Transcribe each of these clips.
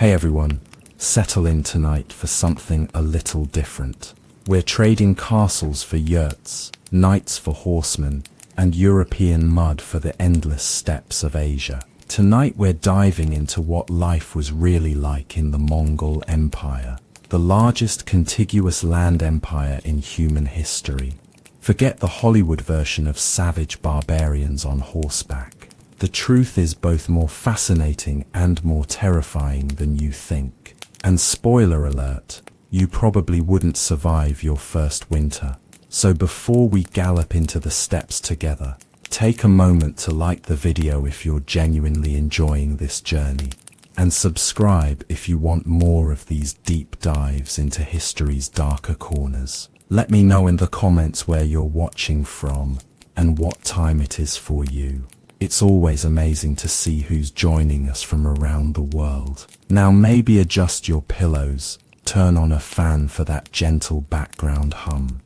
Hey everyone, settle in tonight for something a little different. We're trading castles for yurts, knights for horsemen, and European mud for the endless steppes of Asia. Tonight we're diving into what life was really like in the Mongol Empire, the largest contiguous land empire in human history. Forget the Hollywood version of savage barbarians on horseback. The truth is both more fascinating and more terrifying than you think. And spoiler alert, you probably wouldn't survive your first winter. So before we gallop into the steppes together, take a moment to like the video if you're genuinely enjoying this journey, and subscribe if you want more of these deep dives into history's darker corners. Let me know in the comments where you're watching from and what time it is for you. It's always amazing to see who's joining us from around the world. Now maybe adjust your pillows, turn on a fan for that gentle background hum,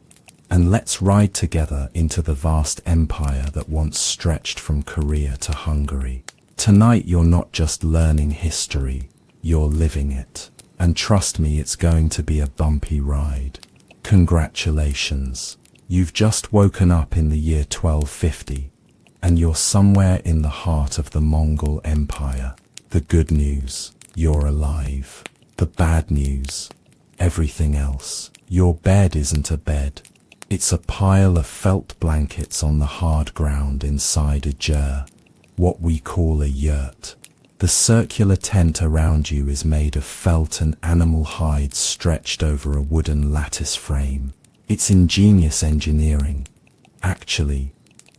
and let's ride together into the vast empire that once stretched from Korea to Hungary. Tonight you're not just learning history, you're living it. And trust me, it's going to be a bumpy ride. Congratulations. You've just woken up in the year 1250, and you're somewhere in the heart of the Mongol Empire. The good news, you're alive. The bad news, everything else. Your bed isn't a bed. It's a pile of felt blankets on the hard ground inside a ger, what we call a yurt. The circular tent around you is made of felt and animal hides stretched over a wooden lattice frame. It's ingenious engineering. Actually,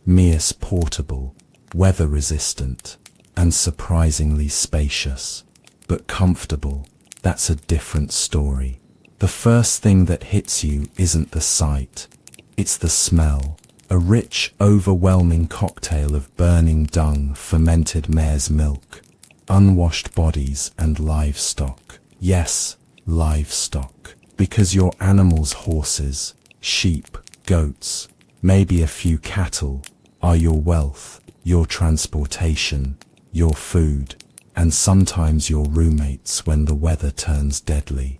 Mia's portable, weather-resistant, and surprisingly spacious. But comfortable, that's a different story. The first thing that hits you isn't the sight. It's the smell, a rich, overwhelming cocktail of burning dung, fermented mare's milk, unwashed bodies and livestock. Yes, livestock. Because your animals, horses, sheep, goats, maybe a few cattle, are your wealth, your transportation, your food, and sometimes your roommates when the weather turns deadly.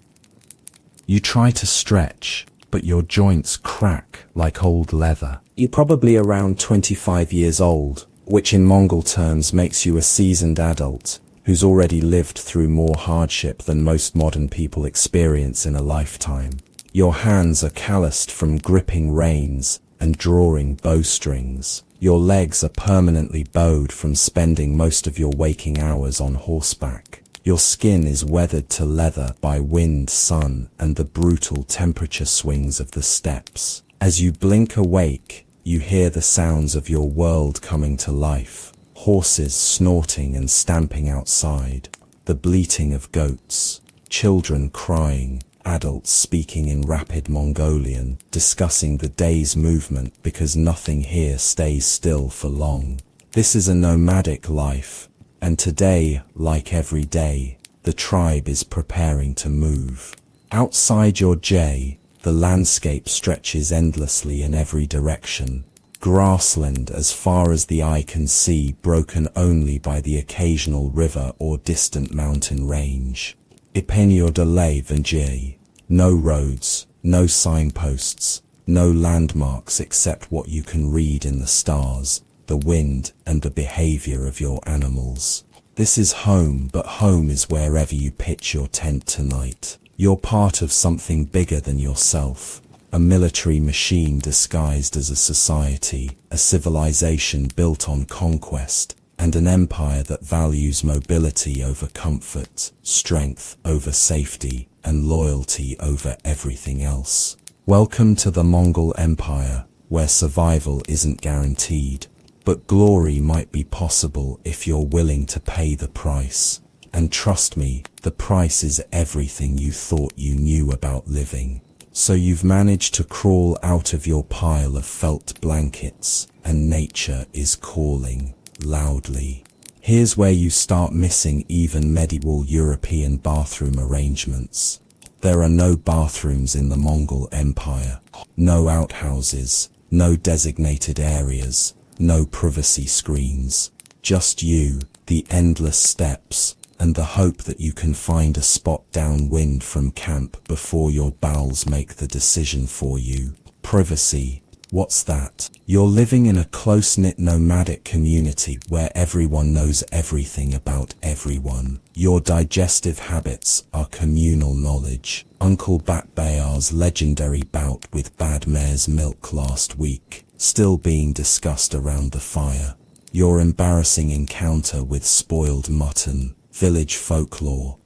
You try to stretch, but your joints crack like old leather. You're probably around 25 years old, which in Mongol terms makes you a seasoned adult who's already lived through more hardship than most modern people experience in a lifetime. Your hands are calloused from gripping reins and drawing bowstrings. Your legs are permanently bowed from spending most of your waking hours on horseback. Your skin is weathered to leather by wind, sun, and the brutal temperature swings of the steppes. As you blink awake, you hear the sounds of your world coming to life. Horses snorting and stamping outside, the bleating of goats, children crying, adults speaking in rapid Mongolian, discussing the day's movement because nothing here stays still for long. This is a nomadic life. And today, like every day, the tribe is preparing to move. Outside your jay, the landscape stretches endlessly in every direction. Grassland as far as the eye can see, broken only by the occasional river or distant mountain range. Ipenyor de Venjay. No roads, no signposts, no landmarks except what you can read in the stars, the wind, and the behavior of your animals. This is home, but home is wherever you pitch your tent tonight. You're part of something bigger than yourself, a military machine disguised as a society, a civilization built on conquest, and an empire that values mobility over comfort, strength over safety, and loyalty over everything else. Welcome to the Mongol Empire, where survival isn't guaranteed, but glory might be possible if you're willing to pay the price. And trust me, the price is everything you thought you knew about living. So you've managed to crawl out of your pile of felt blankets, and nature is calling loudly. Here's where you start missing even medieval European bathroom arrangements. There are no bathrooms in the Mongol Empire, no outhouses, no designated areas, no privacy screens. Just you, the endless steppes, and the hope that you can find a spot downwind from camp before your bowels make the decision for you. Privacy. What's that? You're living in a close-knit nomadic community where everyone knows everything about everyone. Your digestive habits are communal knowledge. Uncle Bat Bayar's legendary bout with bad mare's milk last week, still being discussed around the fire. Your embarrassing encounter with spoiled mutton, village folklore.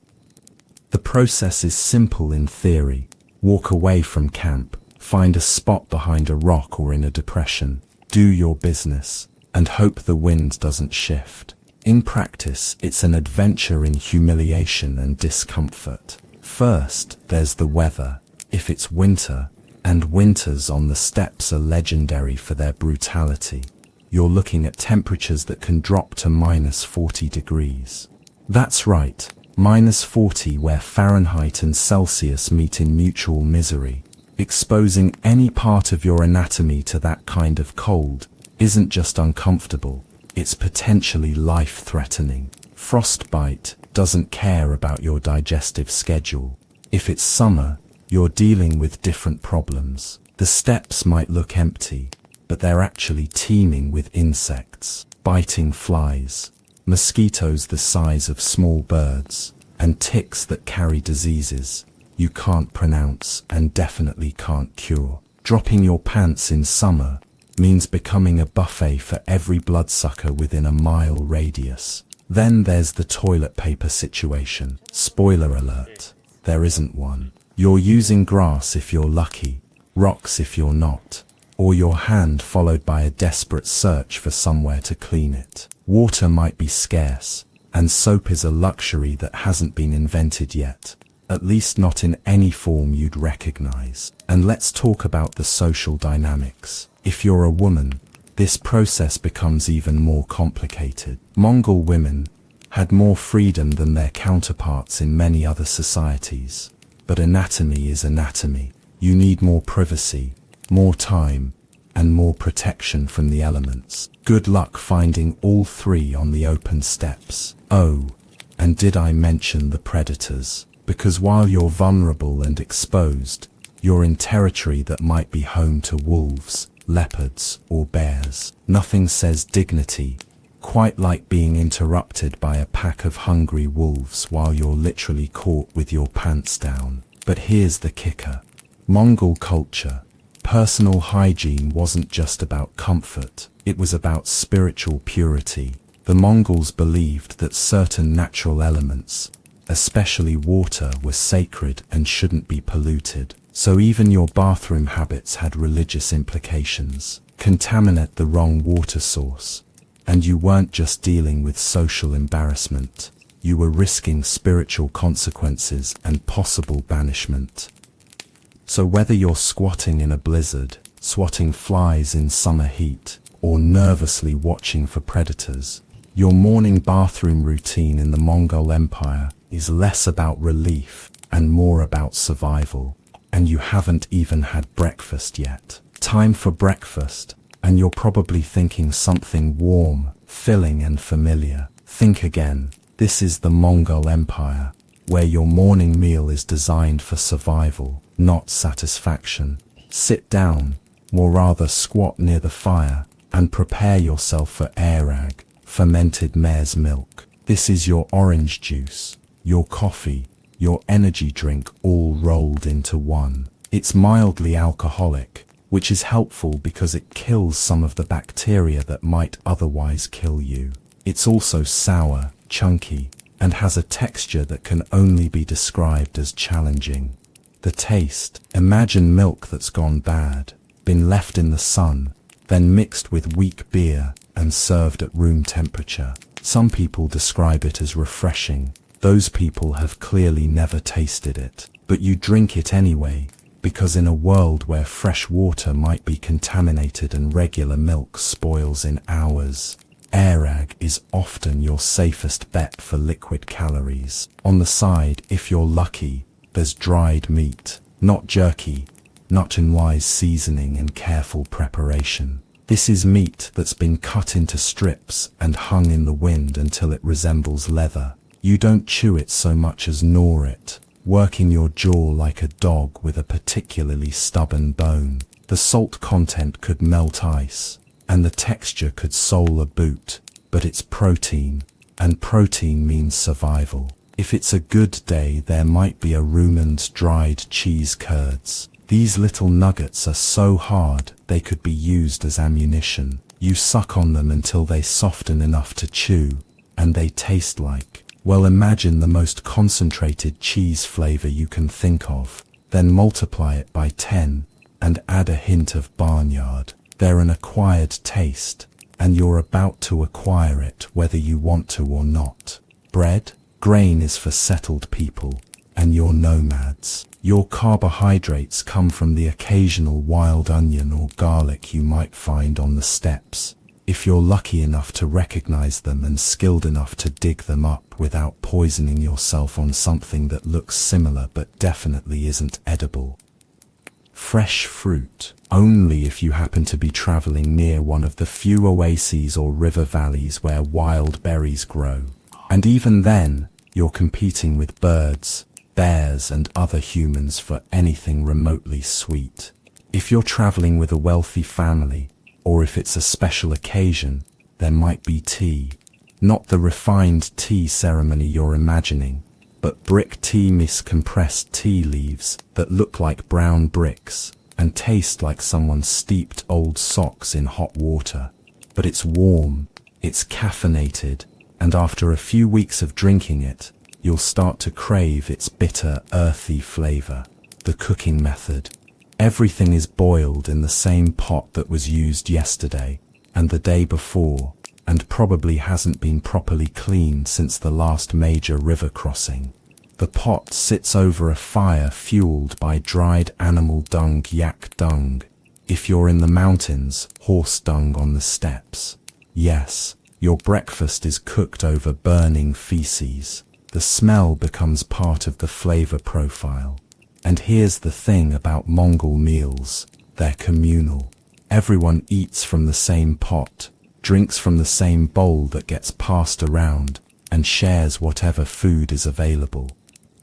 The process is simple in theory. Walk away from camp. Find a spot behind a rock or in a depression, do your business, and hope the wind doesn't shift. In practice, it's an adventure in humiliation and discomfort. First, there's the weather. If it's winter, and winters on the steppes are legendary for their brutality, you're looking at temperatures that can drop to -40 degrees. That's right, -40 where Fahrenheit and Celsius meet in mutual misery. Exposing any part of your anatomy to that kind of cold isn't just uncomfortable, it's potentially life-threatening. Frostbite doesn't care about your digestive schedule. If it's summer, you're dealing with different problems. The steppes might look empty, but they're actually teeming with insects, biting flies, mosquitoes the size of small birds, and ticks that carry diseases you can't pronounce and definitely can't cure. Dropping your pants in summer means becoming a buffet for every bloodsucker within a mile radius. Then there's the toilet paper situation. Spoiler alert, there isn't one. You're using grass if you're lucky, rocks if you're not, or your hand followed by a desperate search for somewhere to clean it. Water might be scarce, and soap is a luxury that hasn't been invented yet. At least not in any form you'd recognize. And let's talk about the social dynamics. If you're a woman, this process becomes even more complicated. Mongol women had more freedom than their counterparts in many other societies. But anatomy is anatomy. You need more privacy, more time, and more protection from the elements. Good luck finding all three on the open steppes. Oh, and did I mention the predators? Because while you're vulnerable and exposed, you're in territory that might be home to wolves, leopards, or bears. Nothing says dignity quite like being interrupted by a pack of hungry wolves while you're literally caught with your pants down. But here's the kicker. Mongol culture, personal hygiene wasn't just about comfort, it was about spiritual purity. The Mongols believed that certain natural elements, especially water, were sacred and shouldn't be polluted. So even your bathroom habits had religious implications. Contaminate the wrong water source, and you weren't just dealing with social embarrassment, you were risking spiritual consequences and possible banishment. So whether you're squatting in a blizzard, swatting flies in summer heat, or nervously watching for predators, your morning bathroom routine in the Mongol Empire is less about relief and more about survival. And you haven't even had breakfast yet. Time for breakfast, and you're probably thinking something warm, filling and familiar. Think again. This is the Mongol Empire, where your morning meal is designed for survival, not satisfaction. Sit down, or rather squat near the fire, and prepare yourself for airag, fermented mare's milk. This is your orange juice, your coffee, your energy drink all rolled into one. It's mildly alcoholic, which is helpful because it kills some of the bacteria that might otherwise kill you. It's also sour, chunky, and has a texture that can only be described as challenging. The taste, imagine milk that's gone bad, been left in the sun, then mixed with weak beer and served at room temperature. Some people describe it as refreshing. Those people have clearly never tasted it, but you drink it anyway, because in a world where fresh water might be contaminated and regular milk spoils in hours, airag is often your safest bet for liquid calories. On the side, if you're lucky, there's dried meat, not jerky, nut-and-wise seasoning and careful preparation. This is meat that's been cut into strips and hung in the wind until it resembles leather. You don't chew it so much as gnaw it, working your jaw like a dog with a particularly stubborn bone. The salt content could melt ice, and the texture could sole a boot, but it's protein, and protein means survival. If it's a good day, there might be a ruminant's dried cheese curds. These little nuggets are so hard they could be used as ammunition. You suck on them until they soften enough to chew, and they taste like, well, imagine the most concentrated cheese flavor you can think of. Then multiply it by 10 and add a hint of barnyard. They're an acquired taste, and you're about to acquire it whether you want to or not. Bread, grain is for settled people, and you're nomads. Your carbohydrates come from the occasional wild onion or garlic you might find on the steppes, if you're lucky enough to recognize them and skilled enough to dig them up without poisoning yourself on something that looks similar but definitely isn't edible. Fresh fruit, only if you happen to be traveling near one of the few oases or river valleys where wild berries grow. And even then, you're competing with birds, bears and other humans for anything remotely sweet. If you're traveling with a wealthy family, or if it's a special occasion, there might be tea. Not the refined tea ceremony you're imagining, but brick tea, compressed tea leaves that look like brown bricks and taste like someone steeped old socks in hot water. But it's warm, it's caffeinated, and after a few weeks of drinking it, you'll start to crave its bitter, earthy flavor. The cooking method. Everything is boiled in the same pot that was used yesterday and the day before, and probably hasn't been properly cleaned since the last major river crossing. The pot sits over a fire fueled by dried animal dung, yak dung. If you're in the mountains, horse dung on the steppes. Yes, your breakfast is cooked over burning feces. The smell becomes part of the flavor profile. And here's the thing about Mongol meals, they're communal. Everyone eats from the same pot, drinks from the same bowl that gets passed around, and shares whatever food is available.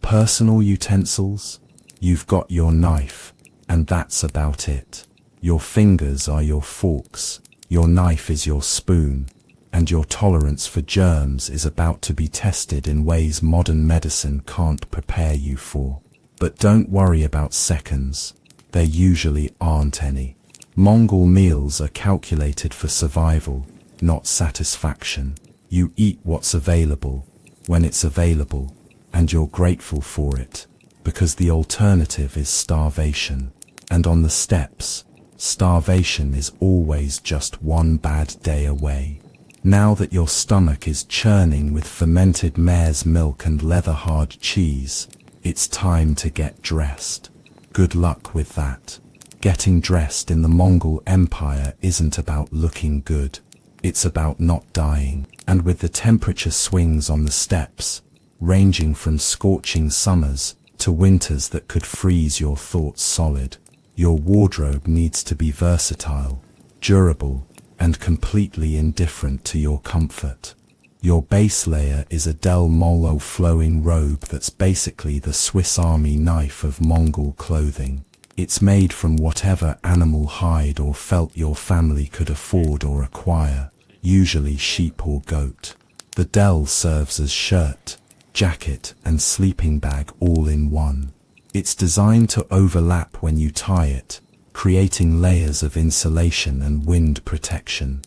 Personal utensils? You've got your knife, and that's about it. Your fingers are your forks, your knife is your spoon, and your tolerance for germs is about to be tested in ways modern medicine can't prepare you for. But don't worry about seconds, there usually aren't any. Mongol meals are calculated for survival, not satisfaction. You eat what's available, when it's available, and you're grateful for it, because the alternative is starvation. And on the steppes, starvation is always just one bad day away. Now that your stomach is churning with fermented mare's milk and leather-hard cheese, it's time to get dressed. Good luck with that. Getting dressed in the Mongol Empire isn't about looking good. It's about not dying. And with the temperature swings on the steppes, ranging from scorching summers to winters that could freeze your thoughts solid, your wardrobe needs to be versatile, durable, and completely indifferent to your comfort. Your base layer is a Del Molo flowing robe that's basically the Swiss Army knife of Mongol clothing. It's made from whatever animal hide or felt your family could afford or acquire, usually sheep or goat. The Del serves as shirt, jacket, and sleeping bag all in one. It's designed to overlap when you tie it, creating layers of insulation and wind protection.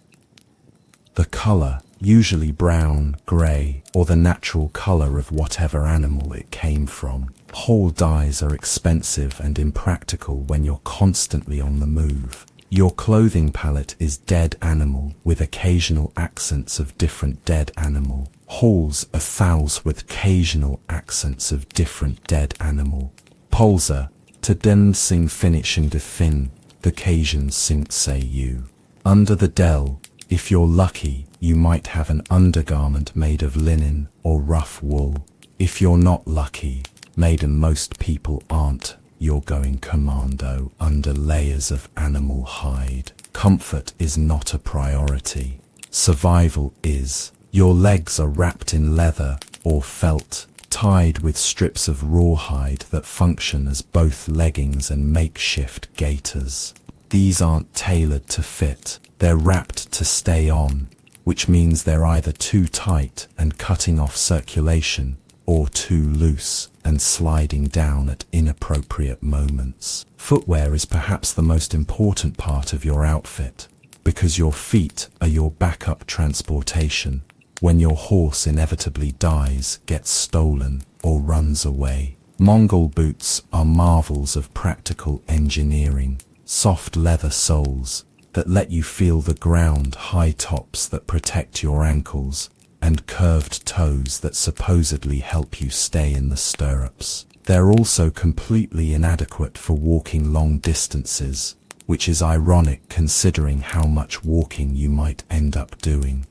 The color, usually brown, grey, or the natural color of whatever animal it came from. Whole dyes are expensive and impractical when you're constantly on the move. Your clothing palette is dead animal with occasional accents of different dead animal. Holes are fouls with occasional accents of different dead animal. Polza, to den sing finishing de fin, the Cajun sing say you. Under the Del, if you're lucky, you might have an undergarment made of linen or rough wool. If you're not lucky, made and most people aren't, you're going commando under layers of animal hide. Comfort is not a priority. Survival is. Your legs are wrapped in leather, or felt, tied with strips of rawhide that function as both leggings and makeshift gaiters. These aren't tailored to fit, they're wrapped to stay on, which means they're either too tight and cutting off circulation, or too loose and sliding down at inappropriate moments. Footwear is perhaps the most important part of your outfit, because your feet are your backup transportation when your horse inevitably dies, gets stolen, or runs away. Mongol boots are marvels of practical engineering, soft leather soles that let you feel the ground, high tops that protect your ankles, and curved toes that supposedly help you stay in the stirrups. They're also completely inadequate for walking long distances, which is ironic considering how much walking you might end up doing.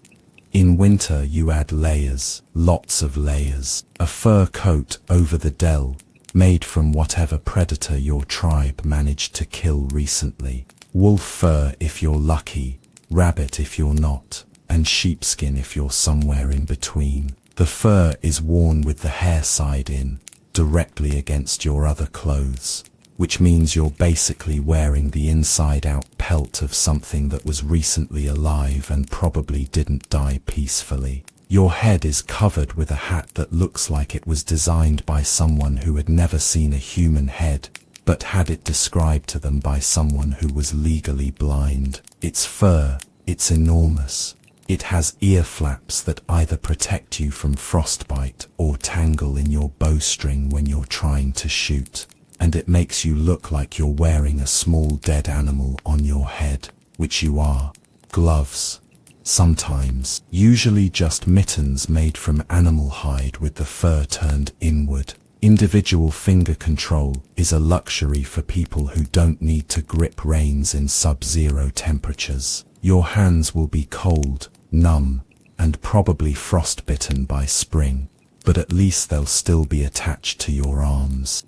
In winter you add layers, lots of layers, a fur coat over the del, made from whatever predator your tribe managed to kill recently. Wolf fur if you're lucky, rabbit if you're not, and sheepskin if you're somewhere in between. The fur is worn with the hair side in, directly against your other clothes, which means you're basically wearing the inside-out pelt of something that was recently alive and probably didn't die peacefully. Your head is covered with a hat that looks like it was designed by someone who had never seen a human head, but had it described to them by someone who was legally blind. It's fur, it's enormous. It has ear flaps that either protect you from frostbite or tangle in your bowstring when you're trying to shoot. And it makes you look like you're wearing a small dead animal on your head, which you are. Gloves. Sometimes, usually just mittens made from animal hide with the fur turned inward. Individual finger control is a luxury for people who don't need to grip reins in sub-zero temperatures. Your hands will be cold, numb, and probably frostbitten by spring, but at least they'll still be attached to your arms.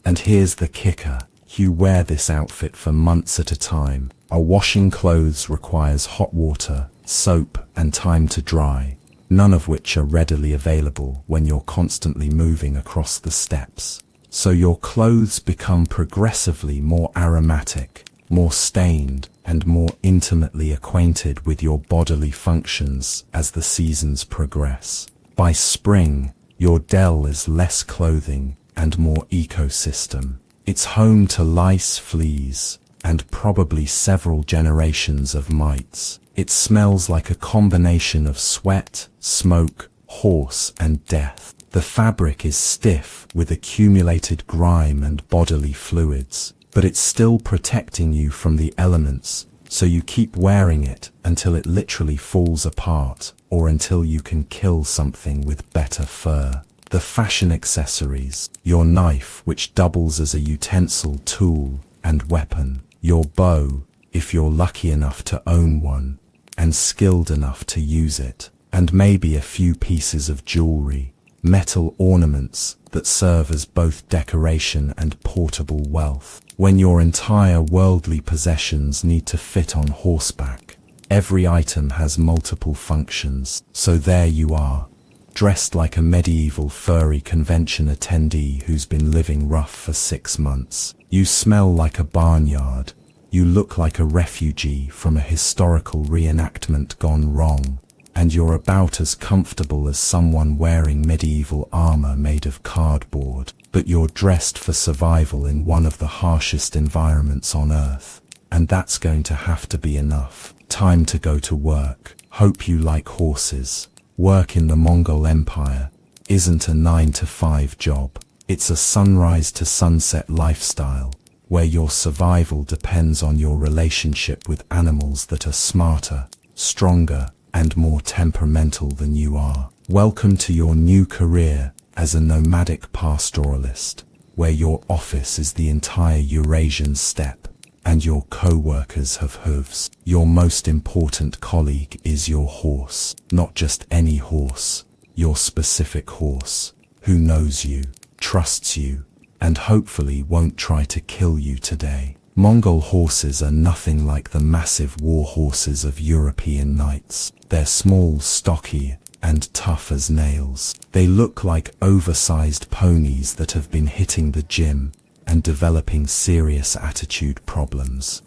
And here's the kicker, you wear this outfit for months at a time. Washing clothes requires hot water, soap, and time to dry, none of which are readily available when you're constantly moving across the steppes. So your clothes become progressively more aromatic, more stained, and more intimately acquainted with your bodily functions as the seasons progress. By spring, your del is less clothing and more ecosystem. It's home to lice, fleas, and probably several generations of mites. It smells like a combination of sweat, smoke, horse, and death. The fabric is stiff with accumulated grime and bodily fluids, but it's still protecting you from the elements, so you keep wearing it until it literally falls apart, or until you can kill something with better fur. The fashion accessories, your knife which doubles as a utensil, tool, and weapon, your bow, if you're lucky enough to own one, and skilled enough to use it, and maybe a few pieces of jewelry, metal ornaments that serve as both decoration and portable wealth. When your entire worldly possessions need to fit on horseback, every item has multiple functions, so there you are, dressed like a medieval furry convention attendee who's been living rough for 6 months. You smell like a barnyard. You look like a refugee from a historical reenactment gone wrong. And you're about as comfortable as someone wearing medieval armor made of cardboard. But you're dressed for survival in one of the harshest environments on Earth. And that's going to have to be enough. Time to go to work. Hope you like horses. Work in the Mongol Empire isn't a 9-to-5 job. It's a sunrise to sunset lifestyle, where your survival depends on your relationship with animals that are smarter, stronger, and more temperamental than you are. Welcome to your new career as a nomadic pastoralist, where your office is the entire Eurasian steppe, and your co-workers have hooves. Your most important colleague is your horse, not just any horse, your specific horse, who knows you, trusts you, and hopefully won't try to kill you today. Mongol horses are nothing like the massive war horses of European knights. They're small, stocky, and tough as nails. They look like oversized ponies that have been hitting the gym and developing serious attitude problems.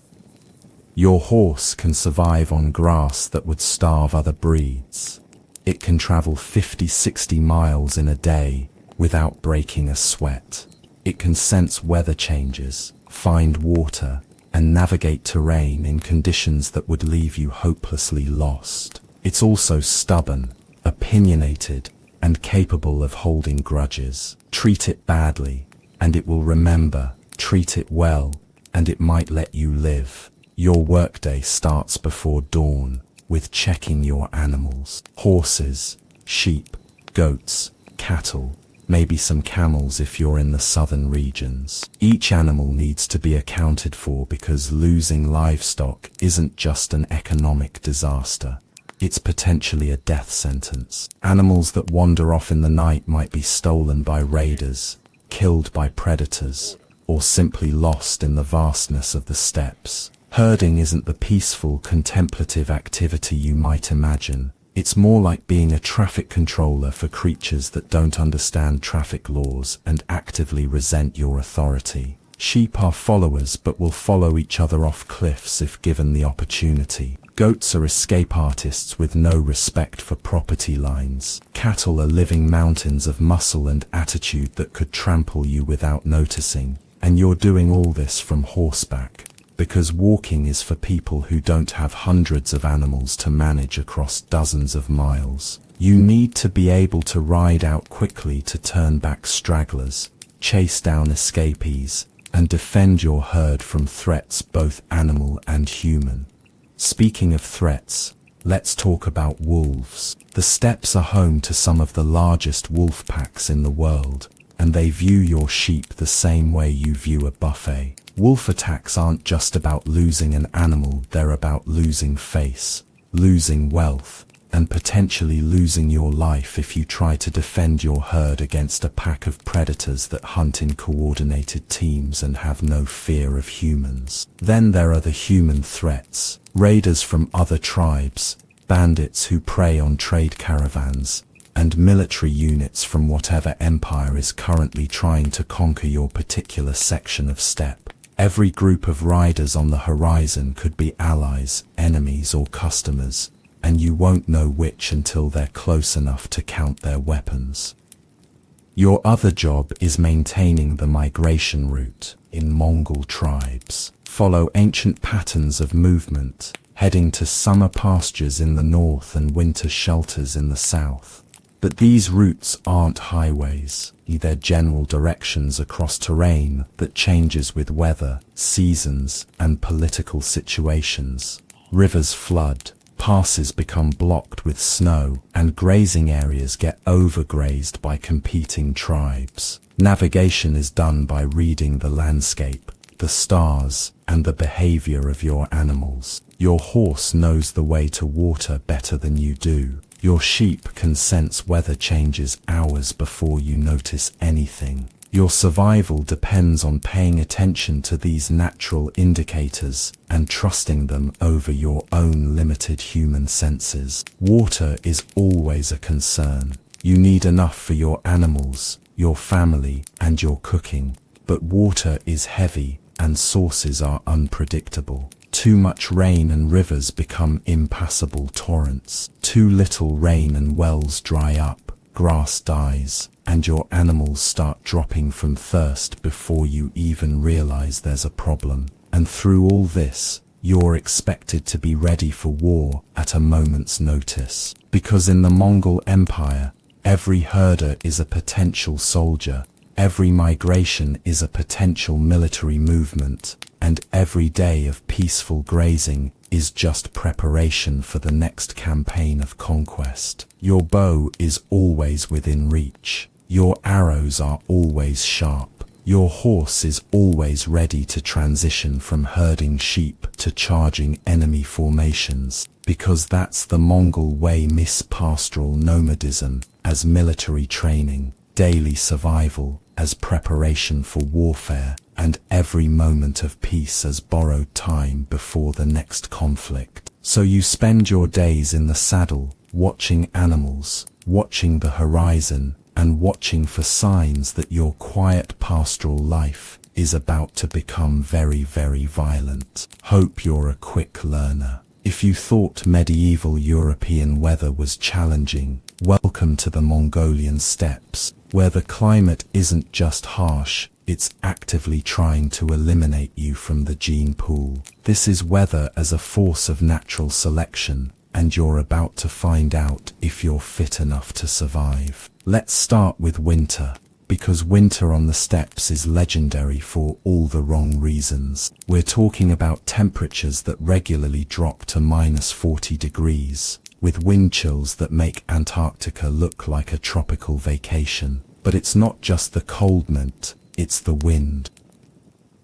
Your horse can survive on grass that would starve other breeds. It can travel 50-60 miles in a day without breaking a sweat. It can sense weather changes, find water, and navigate terrain in conditions that would leave you hopelessly lost. It's also stubborn, opinionated, and capable of holding grudges. Treat it badly, and it will remember. Treat it well, and it might let you live. Your workday starts before dawn, with checking your animals. Horses, sheep, goats, cattle, maybe some camels if you're in the southern regions. Each animal needs to be accounted for because losing livestock isn't just an economic disaster. It's potentially a death sentence. Animals that wander off in the night might be stolen by raiders, killed by predators, or simply lost in the vastness of the steppes. Herding isn't the peaceful, contemplative activity you might imagine. It's more like being a traffic controller for creatures that don't understand traffic laws and actively resent your authority. Sheep are followers but will follow each other off cliffs if given the opportunity. Goats are escape artists with no respect for property lines. Cattle are living mountains of muscle and attitude that could trample you without noticing. And you're doing all this from horseback. Because walking is for people who don't have hundreds of animals to manage across dozens of miles. You need to be able to ride out quickly to turn back stragglers, chase down escapees, and defend your herd from threats both animal and human. Speaking of threats, let's talk about wolves. The steppes are home to some of the largest wolf packs in the world, and they view your sheep the same way you view a buffet. Wolf attacks aren't just about losing an animal, they're about losing face, losing wealth, and potentially losing your life if you try to defend your herd against a pack of predators that hunt in coordinated teams and have no fear of humans. Then there are the human threats, raiders from other tribes, bandits who prey on trade caravans, and military units from whatever empire is currently trying to conquer your particular section of steppe. Every group of riders on the horizon could be allies, enemies, or customers, and you won't know which until they're close enough to count their weapons. Your other job is maintaining the migration route. In Mongol tribes, follow ancient patterns of movement, heading to summer pastures in the north and winter shelters in the south. But these routes aren't highways. They're general directions across terrain that changes with weather, seasons, and political situations. Rivers flood, passes become blocked with snow, and grazing areas get overgrazed by competing tribes. Navigation is done by reading the landscape, the stars, and the behavior of your animals. Your horse knows the way to water better than you do. Your sheep can sense weather changes hours before you notice anything. Your survival depends on paying attention to these natural indicators and trusting them over your own limited human senses. Water is always a concern. You need enough for your animals, your family, and your cooking. But water is heavy and sources are unpredictable. Too much rain and rivers become impassable torrents. Too little rain and wells dry up, grass dies, and your animals start dropping from thirst before you even realize there's a problem. And through all this, you're expected to be ready for war at a moment's notice. Because in the Mongol Empire, every herder is a potential soldier, every migration is a potential military movement, and every day of peaceful grazing is just preparation for the next campaign of conquest. Your bow is always within reach. Your arrows are always sharp. Your horse is always ready to transition from herding sheep to charging enemy formations, because that's the Mongol way. Pastoral nomadism as military training, daily survival as preparation for warfare, and every moment of peace as borrowed time before the next conflict. So you spend your days in the saddle, watching animals, watching the horizon, and watching for signs that your quiet pastoral life is about to become very, very violent. Hope you're a quick learner. If you thought medieval European weather was challenging, welcome to the Mongolian steppes, where the climate isn't just harsh, it's actively trying to eliminate you from the gene pool. This is weather as a force of natural selection, and you're about to find out if you're fit enough to survive. Let's start with winter, because winter on the steppes is legendary for all the wrong reasons. We're talking about temperatures that regularly drop to -40 degrees, with wind chills that make Antarctica look like a tropical vacation. But it's not just the coldment, it's the wind.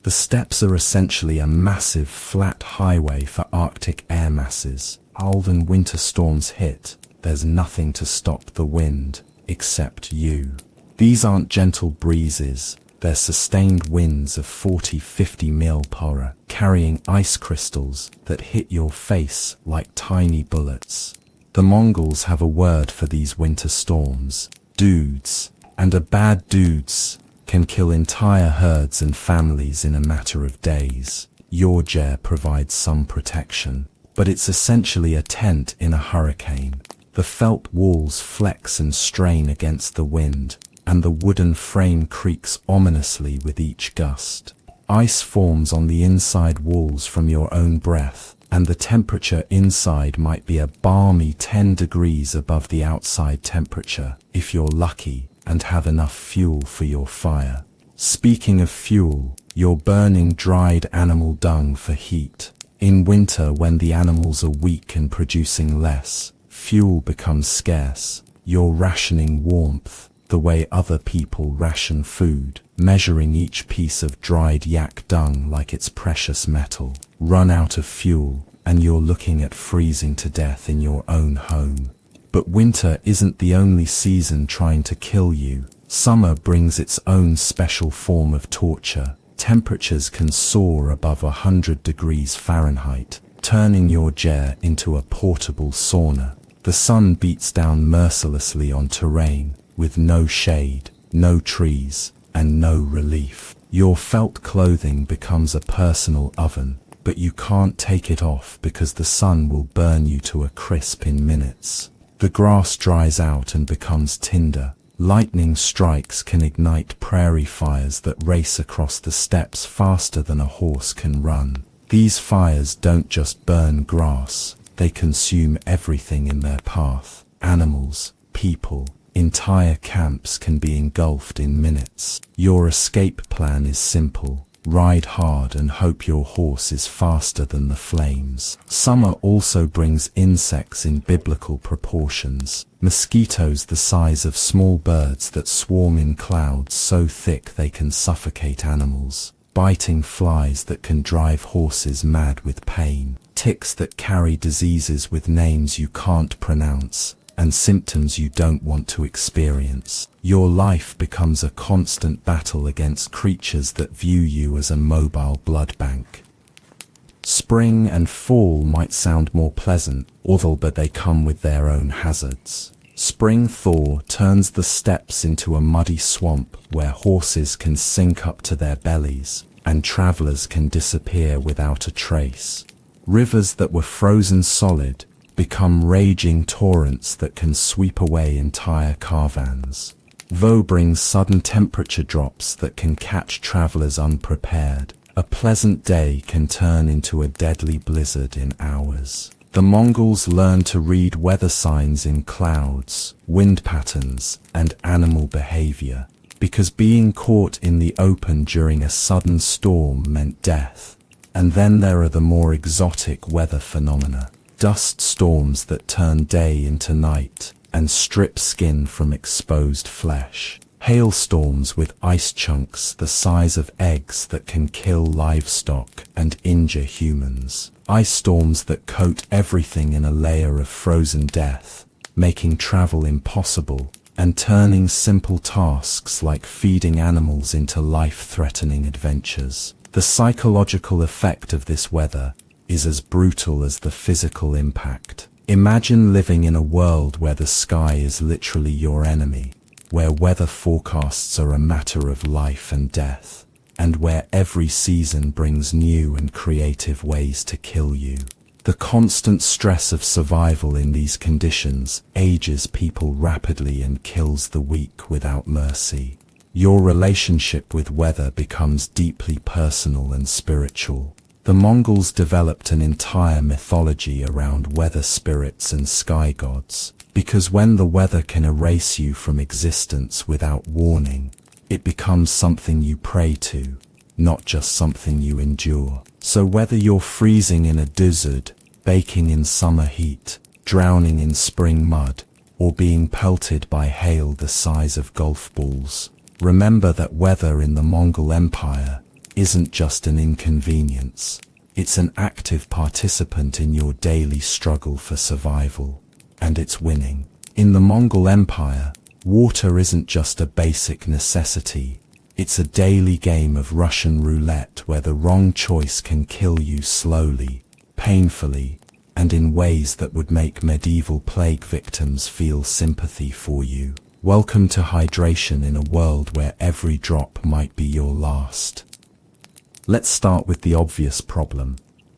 The steppes are essentially a massive flat highway for Arctic air masses. When winter storms hit, there's nothing to stop the wind, except you. These aren't gentle breezes, they're sustained winds of 40-50 mph, carrying ice crystals that hit your face like tiny bullets. The Mongols have a word for these winter storms, dudes, and a bad dudes can kill entire herds and families in a matter of days. Your gear provides some protection, but it's essentially a tent in a hurricane. The felt walls flex and strain against the wind, and the wooden frame creaks ominously with each gust. Ice forms on the inside walls from your own breath, and the temperature inside might be a balmy 10 degrees above the outside temperature, if you're lucky and have enough fuel for your fire. Speaking of fuel, you're burning dried animal dung for heat. In winter, when the animals are weak and producing less, fuel becomes scarce. You're rationing warmth, the way other people ration food, measuring each piece of dried yak dung like it's precious metal. Run out of fuel, and you're looking at freezing to death in your own home. But winter isn't the only season trying to kill you. Summer brings its own special form of torture. Temperatures can soar above 100 degrees Fahrenheit, turning your jaw into a portable sauna. The sun beats down mercilessly on terrain, with no shade, no trees, and no relief. Your felt clothing becomes a personal oven, but you can't take it off because the sun will burn you to a crisp in minutes. The grass dries out and becomes tinder. Lightning strikes can ignite prairie fires that race across the steppes faster than a horse can run. These fires don't just burn grass, they consume everything in their path. Animals, people, entire camps can be engulfed in minutes. Your escape plan is simple. Ride hard and hope your horse is faster than the flames. Summer also brings insects in biblical proportions. Mosquitoes the size of small birds that swarm in clouds so thick they can suffocate animals. Biting flies that can drive horses mad with pain. Ticks that carry diseases with names you can't pronounce, and symptoms you don't want to experience. Your life becomes a constant battle against creatures that view you as a mobile blood bank. Spring and fall might sound more pleasant, but they come with their own hazards. Spring thaw turns the steppes into a muddy swamp where horses can sink up to their bellies, and travelers can disappear without a trace. Rivers that were frozen solid become raging torrents that can sweep away entire caravans. Thaw brings sudden temperature drops that can catch travelers unprepared. A pleasant day can turn into a deadly blizzard in hours. The Mongols learned to read weather signs in clouds, wind patterns, and animal behavior, because being caught in the open during a sudden storm meant death. And then there are the more exotic weather phenomena. Dust storms that turn day into night and strip skin from exposed flesh. Hailstorms with ice chunks the size of eggs that can kill livestock and injure humans. Ice storms that coat everything in a layer of frozen death, making travel impossible and turning simple tasks like feeding animals into life-threatening adventures. The psychological effect of this weather is as brutal as the physical impact. Imagine living in a world where the sky is literally your enemy, where weather forecasts are a matter of life and death, and where every season brings new and creative ways to kill you. The constant stress of survival in these conditions ages people rapidly and kills the weak without mercy. Your relationship with weather becomes deeply personal and spiritual. The Mongols developed an entire mythology around weather spirits and sky gods, because when the weather can erase you from existence without warning, it becomes something you pray to, not just something you endure. So whether you're freezing in a desert, baking in summer heat, drowning in spring mud, or being pelted by hail the size of golf balls, remember that weather in the Mongol Empire isn't just an inconvenience. It's an active participant in your daily struggle for survival, and it's winning. In the Mongol Empire, water isn't just a basic necessity. It's a daily game of Russian roulette where the wrong choice can kill you slowly, painfully, and in ways that would make medieval plague victims feel sympathy for you. Welcome to hydration in a world where every drop might be your last. Let's start with the obvious problem: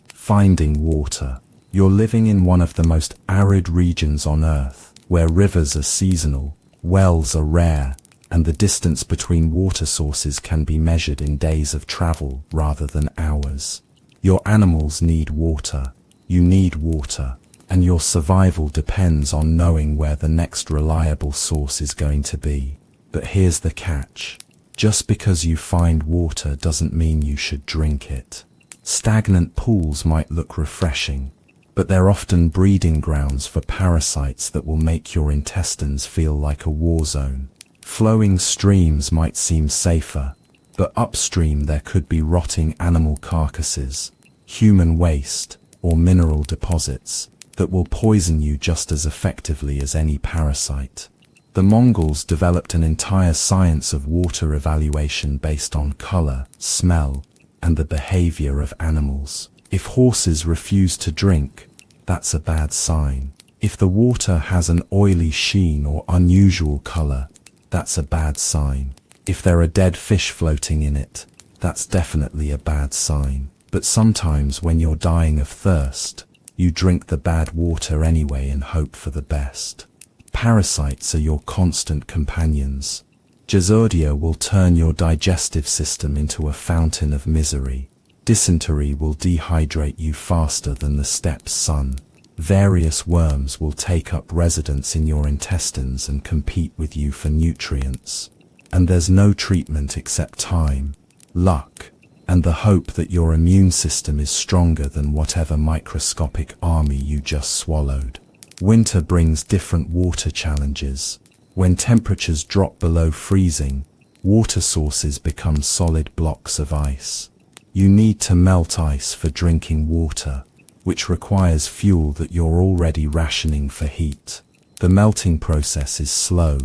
finding water. You're living in one of the most arid regions on Earth, where rivers are seasonal, wells are rare, and the distance between water sources can be measured in days of travel rather than hours. Your animals need water, you need water, and your survival depends on knowing where the next reliable source is going to be. But here's the catch. Just because you find water doesn't mean you should drink it. Stagnant pools might look refreshing, but they're often breeding grounds for parasites that will make your intestines feel like a war zone. Flowing streams might seem safer, but upstream there could be rotting animal carcasses, human waste, or mineral deposits that will poison you just as effectively as any parasite. The Mongols developed an entire science of water evaluation based on color, smell, and the behavior of animals. If horses refuse to drink, that's a bad sign. If the water has an oily sheen or unusual color, that's a bad sign. If there are dead fish floating in it, that's definitely a bad sign. But sometimes when you're dying of thirst, you drink the bad water anyway and hope for the best. Parasites are your constant companions. Giardia will turn your digestive system into a fountain of misery. Dysentery will dehydrate you faster than the steppe sun. Various worms will take up residence in your intestines and compete with you for nutrients. And there's no treatment except time, luck, and the hope that your immune system is stronger than whatever microscopic army you just swallowed. Winter brings different water challenges. When temperatures drop below freezing, water sources become solid blocks of ice. You need to melt ice for drinking water, which requires fuel that you're already rationing for heat. The melting process is slow,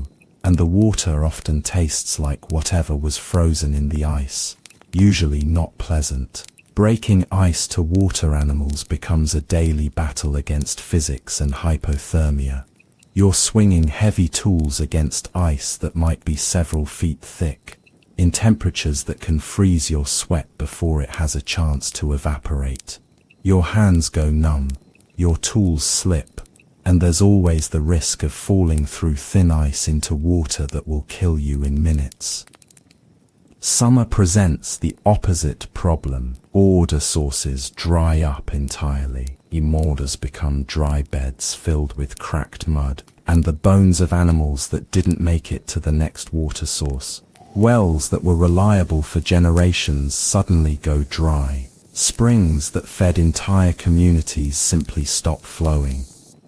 and the water often tastes like whatever was frozen in the ice, usually not pleasant. Breaking ice to water animals becomes a daily battle against physics and hypothermia. You're swinging heavy tools against ice that might be several feet thick, in temperatures that can freeze your sweat before it has a chance to evaporate. Your hands go numb, your tools slip, and there's always the risk of falling through thin ice into water that will kill you in minutes. Summer presents the opposite problem. Water sources dry up entirely. Molders become dry beds filled with cracked mud, and the bones of animals that didn't make it to the next water source. Wells that were reliable for generations suddenly go dry. Springs that fed entire communities simply stop flowing.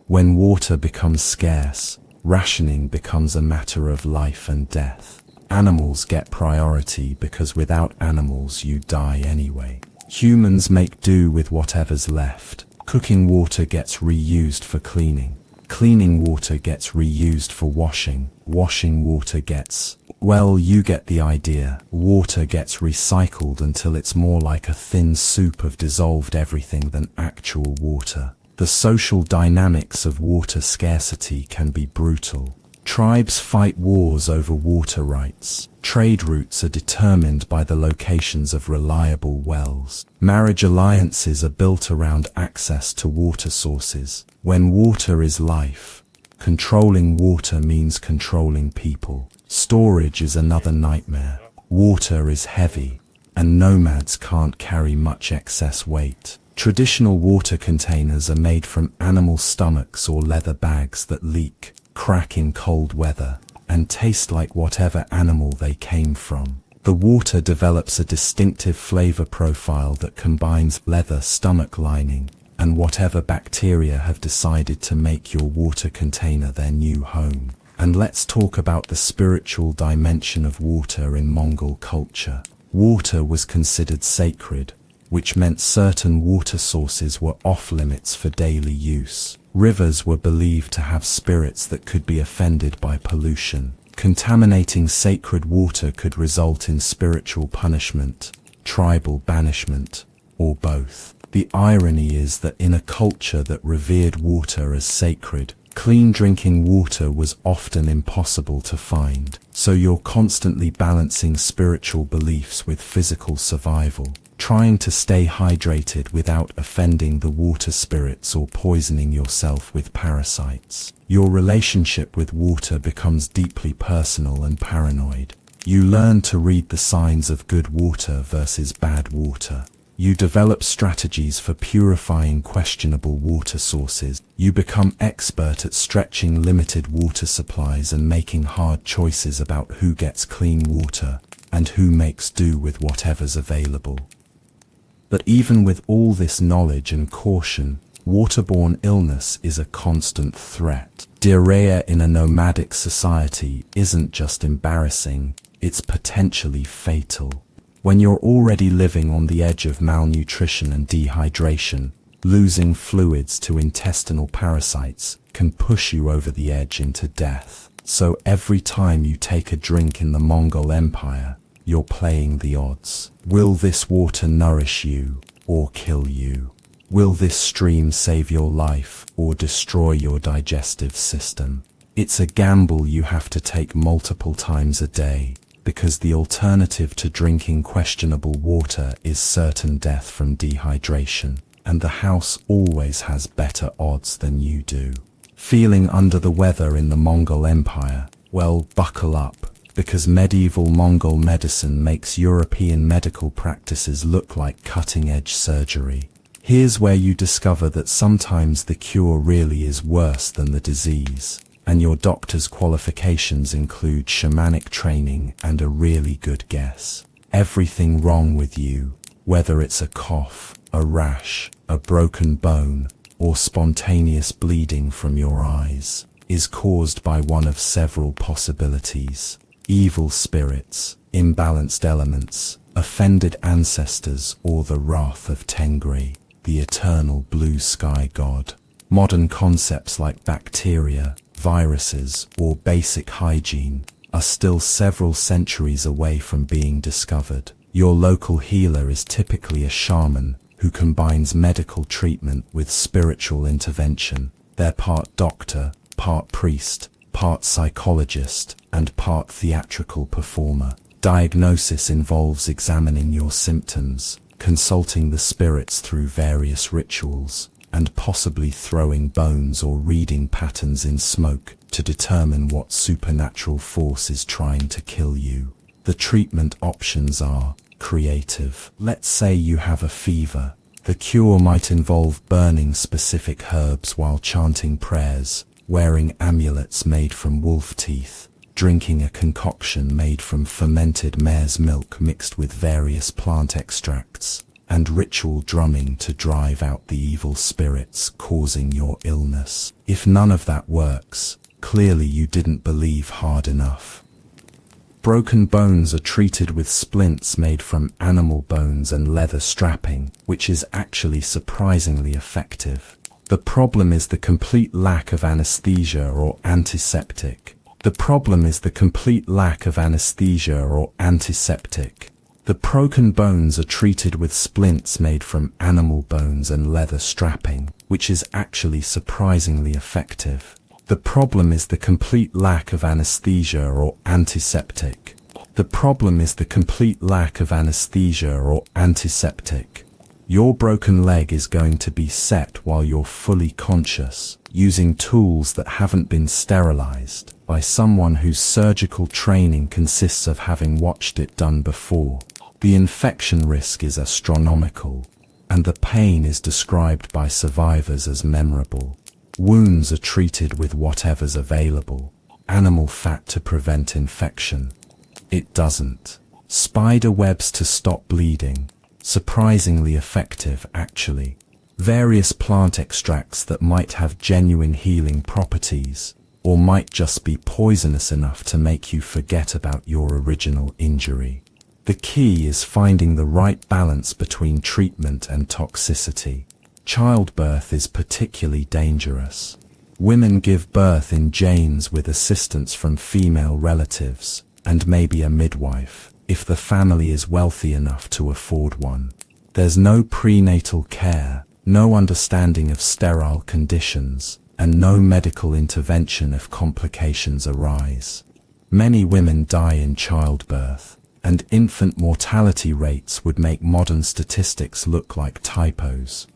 When water becomes scarce, rationing becomes a matter of life and death. Animals get priority because without animals you die anyway. Humans make do with whatever's left. Cooking water gets reused for cleaning. Cleaning water gets reused for washing. Washing water gets, well, you get the idea. Water gets recycled until it's more like a thin soup of dissolved everything than actual water. The social dynamics of water scarcity can be brutal. Tribes fight wars over water rights. Trade routes are determined by the locations of reliable wells. Marriage alliances are built around access to water sources. When water is life, controlling water means controlling people. Storage is another nightmare. Water is heavy, and nomads can't carry much excess weight. Traditional water containers are made from animal stomachs or leather bags that leak, crack in cold weather, and taste like whatever animal they came from. The water develops a distinctive flavor profile that combines leather stomach lining and whatever bacteria have decided to make your water container their new home. And let's talk about the spiritual dimension of water in Mongol culture. Water was considered sacred, which meant certain water sources were off-limits for daily use. Rivers were believed to have spirits that could be offended by pollution. Contaminating sacred water could result in spiritual punishment, tribal banishment, or both. The irony is that in a culture that revered water as sacred, clean drinking water was often impossible to find. So you're constantly balancing spiritual beliefs with physical survival, trying to stay hydrated without offending the water spirits or poisoning yourself with parasites. Your relationship with water becomes deeply personal and paranoid. You learn to read the signs of good water versus bad water. You develop strategies for purifying questionable water sources. You become expert at stretching limited water supplies and making hard choices about who gets clean water and who makes do with whatever's available. But even with all this knowledge and caution, waterborne illness is a constant threat. Diarrhea in a nomadic society isn't just embarrassing, it's potentially fatal. When you're already living on the edge of malnutrition and dehydration, losing fluids to intestinal parasites can push you over the edge into death. So every time you take a drink in the Mongol Empire, you're playing the odds. Will this water nourish you or kill you? Will this stream save your life or destroy your digestive system? It's a gamble you have to take multiple times a day, because the alternative to drinking questionable water is certain death from dehydration, and the house always has better odds than you do. Feeling under the weather in the Mongol Empire? Well, buckle up, because medieval Mongol medicine makes European medical practices look like cutting-edge surgery. Here's where you discover that sometimes the cure really is worse than the disease, and your doctor's qualifications include shamanic training and a really good guess. Everything wrong with you, whether it's a cough, a rash, a broken bone, or spontaneous bleeding from your eyes, is caused by one of several possibilities: evil spirits, imbalanced elements, offended ancestors, or the wrath of Tengri, the eternal blue sky god. Modern concepts like bacteria, viruses, or basic hygiene are still several centuries away from being discovered. Your local healer is typically a shaman who combines medical treatment with spiritual intervention. They're part doctor, part priest, part psychologist, and part theatrical performer. Diagnosis involves examining your symptoms, consulting the spirits through various rituals, and possibly throwing bones or reading patterns in smoke to determine what supernatural force is trying to kill you. The treatment options are creative. Let's say you have a fever. The cure might involve burning specific herbs while chanting prayers, wearing amulets made from wolf teeth, drinking a concoction made from fermented mare's milk mixed with various plant extracts, and ritual drumming to drive out the evil spirits causing your illness. If none of that works, clearly you didn't believe hard enough. Broken bones are treated with splints made from animal bones and leather strapping, which is actually surprisingly effective. The problem is the complete lack of anesthesia or antiseptic. The broken bones are treated with splints made from animal bones and leather strapping, which is actually surprisingly effective. The problem is the complete lack of anesthesia or antiseptic. Your broken leg is going to be set while you're fully conscious, using tools that haven't been sterilized by someone whose surgical training consists of having watched it done before. The infection risk is astronomical, and the pain is described by survivors as memorable. Wounds are treated with whatever's available. Animal fat to prevent infection. It doesn't. Spider webs to stop bleeding. Surprisingly effective, actually. Various plant extracts that might have genuine healing properties, or might just be poisonous enough to make you forget about your original injury. The key is finding the right balance between treatment and toxicity. Childbirth is particularly dangerous. Women give birth in Janes with assistance from female relatives, and maybe a midwife, if the family is wealthy enough to afford one. There's no prenatal care, no understanding of sterile conditions, and no medical intervention if complications arise. Many women die in childbirth, and infant mortality rates would make modern statistics look like typos.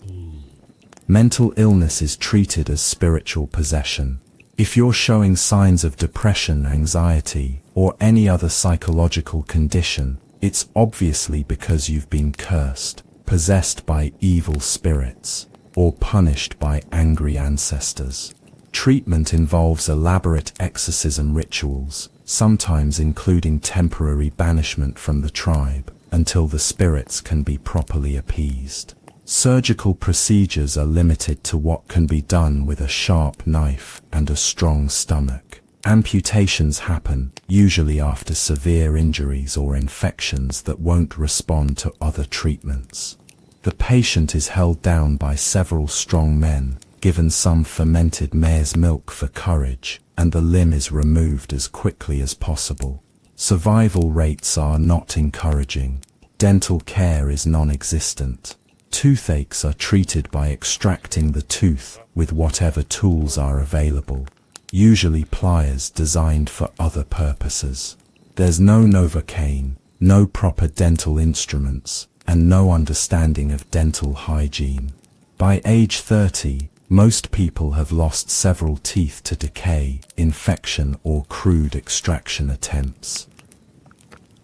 Mental illness is treated as spiritual possession. If you're showing signs of depression, anxiety, or any other psychological condition, it's obviously because you've been cursed, possessed by evil spirits, or punished by angry ancestors. Treatment involves elaborate exorcism rituals, sometimes including temporary banishment from the tribe, until the spirits can be properly appeased. Surgical procedures are limited to what can be done with a sharp knife and a strong stomach. Amputations happen, usually after severe injuries or infections that won't respond to other treatments. The patient is held down by several strong men, given some fermented mare's milk for courage, and the limb is removed as quickly as possible. Survival rates are not encouraging. Dental care is non-existent. Toothaches are treated by extracting the tooth with whatever tools are available, usually pliers designed for other purposes. There's no Novocaine, no proper dental instruments, and no understanding of dental hygiene. By age 30, most people have lost several teeth to decay, infection, or crude extraction attempts.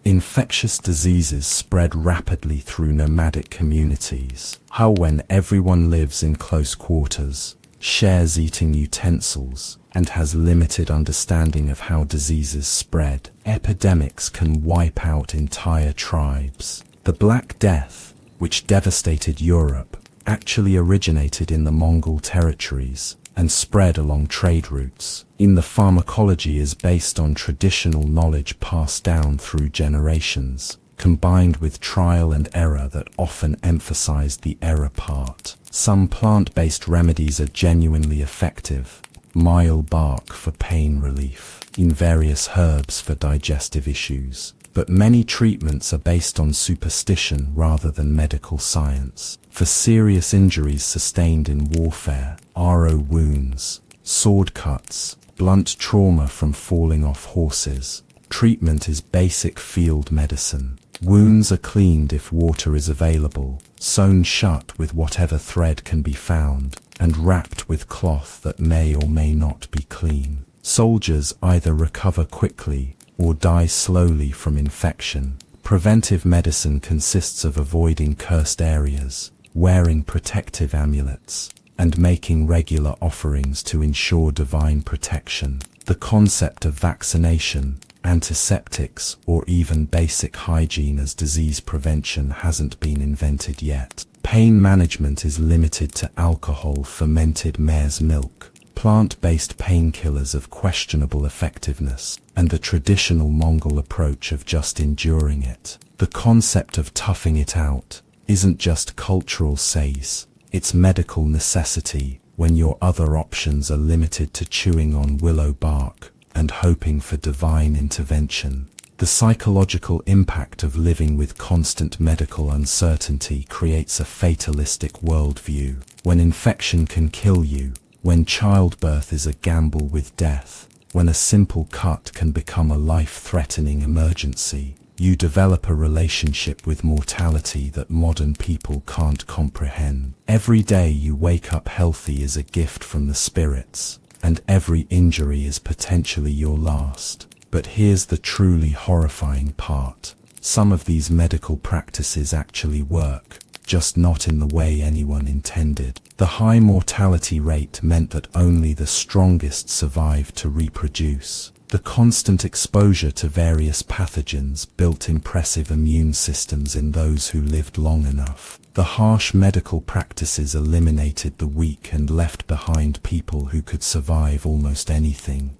Infectious diseases spread rapidly through nomadic communities. How when everyone lives in close quarters, shares eating utensils, and has limited understanding of how diseases spread, epidemics can wipe out entire tribes. The Black Death, which devastated Europe, actually originated in the Mongol territories and spread along trade routes. The pharmacology is based on traditional knowledge passed down through generations, combined with trial and error that often emphasize the error part. Some plant-based remedies are genuinely effective. Myel bark for pain relief, in various herbs for digestive issues. But many treatments are based on superstition rather than medical science. For serious injuries sustained in warfare, arrow wounds, sword cuts, blunt trauma from falling off horses, treatment is basic field medicine. Wounds are cleaned if water is available, sewn shut with whatever thread can be found, and wrapped with cloth that may or may not be clean. Soldiers either recover quickly or die slowly from infection. Preventive medicine consists of avoiding cursed areas, wearing protective amulets, and making regular offerings to ensure divine protection. The concept of vaccination, antiseptics, or even basic hygiene as disease prevention hasn't been invented yet. Pain management is limited to alcohol, fermented mare's milk, plant-based painkillers of questionable effectiveness, and the traditional Mongol approach of just enduring it. The concept of toughing it out isn't just cultural sais, it's medical necessity when your other options are limited to chewing on willow bark and hoping for divine intervention. The psychological impact of living with constant medical uncertainty creates a fatalistic worldview. When infection can kill you, when childbirth is a gamble with death, when a simple cut can become a life-threatening emergency, you develop a relationship with mortality that modern people can't comprehend. Every day you wake up healthy is a gift from the spirits, and every injury is potentially your last. But here's the truly horrifying part. Some of these medical practices actually work, just not in the way anyone intended. The high mortality rate meant that only the strongest survived to reproduce. The constant exposure to various pathogens built impressive immune systems in those who lived long enough. The harsh medical practices eliminated the weak and left behind people who could survive almost anything.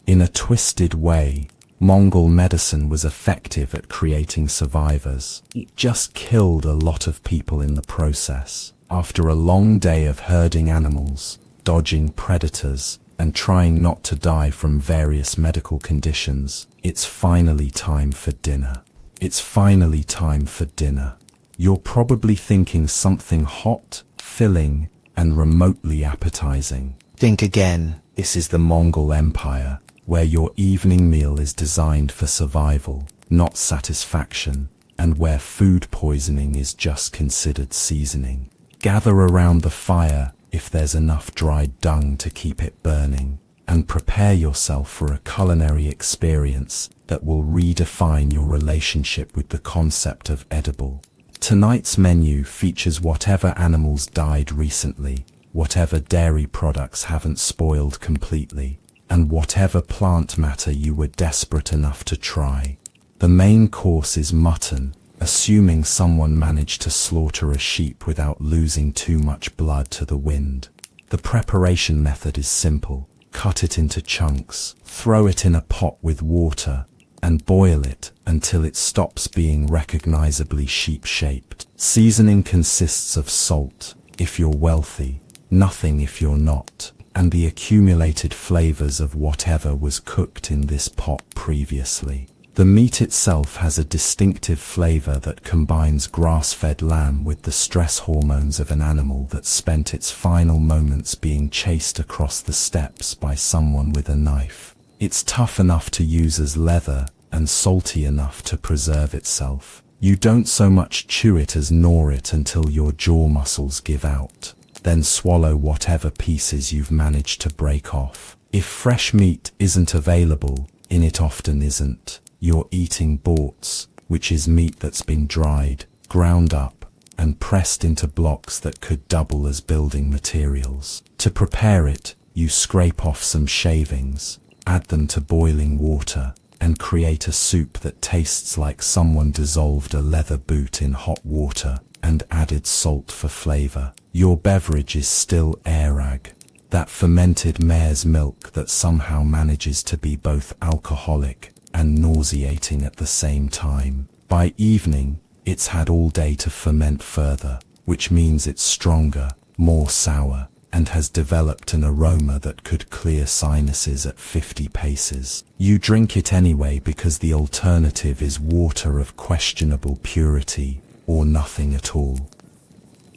In a twisted way, Mongol medicine was effective at creating survivors. It just killed a lot of people in the process. After a long day of herding animals, dodging predators, and trying not to die from various medical conditions, it's finally time for dinner. It's finally time for dinner. You're probably thinking something hot, filling, and remotely appetizing. Think again. This is the Mongol Empire, where your evening meal is designed for survival, not satisfaction, and where food poisoning is just considered seasoning. Gather around the fire, if there's enough dried dung to keep it burning, and prepare yourself for a culinary experience that will redefine your relationship with the concept of edible. Tonight's menu features whatever animals died recently, whatever dairy products haven't spoiled completely, and whatever plant matter you were desperate enough to try. The main course is mutton, assuming someone managed to slaughter a sheep without losing too much blood to the wind. The preparation method is simple. Cut it into chunks, throw it in a pot with water, and boil it until it stops being recognizably sheep-shaped. Seasoning consists of salt, if you're wealthy, nothing if you're not, and the accumulated flavors of whatever was cooked in this pot previously. The meat itself has a distinctive flavor that combines grass-fed lamb with the stress hormones of an animal that spent its final moments being chased across the steppes by someone with a knife. It's tough enough to use as leather and salty enough to preserve itself. You don't so much chew it as gnaw it until your jaw muscles give out. Then swallow whatever pieces you've managed to break off. If fresh meat isn't available, and it often isn't, you're eating borts, which is meat that's been dried, ground up, and pressed into blocks that could double as building materials. To prepare it, you scrape off some shavings, add them to boiling water, and create a soup that tastes like someone dissolved a leather boot in hot water and added salt for flavor. Your beverage is still airag, that fermented mare's milk that somehow manages to be both alcoholic and nauseating at the same time. By evening, it's had all day to ferment further, which means it's stronger, more sour, and has developed an aroma that could clear sinuses at 50 paces. You drink it anyway because the alternative is water of questionable purity, or nothing at all.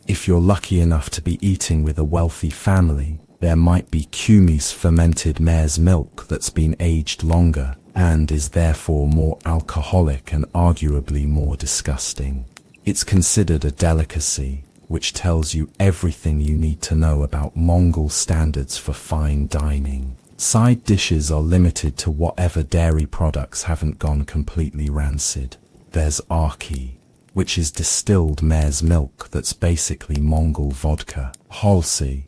If you're lucky enough to be eating with a wealthy family, there might be Kumi's fermented mare's milk that's been aged longer, and is therefore more alcoholic and arguably more disgusting. It's considered a delicacy, which tells you everything you need to know about Mongol standards for fine dining. Side dishes are limited to whatever dairy products haven't gone completely rancid. There's arki, which is distilled mare's milk that's basically Mongol vodka. Halsi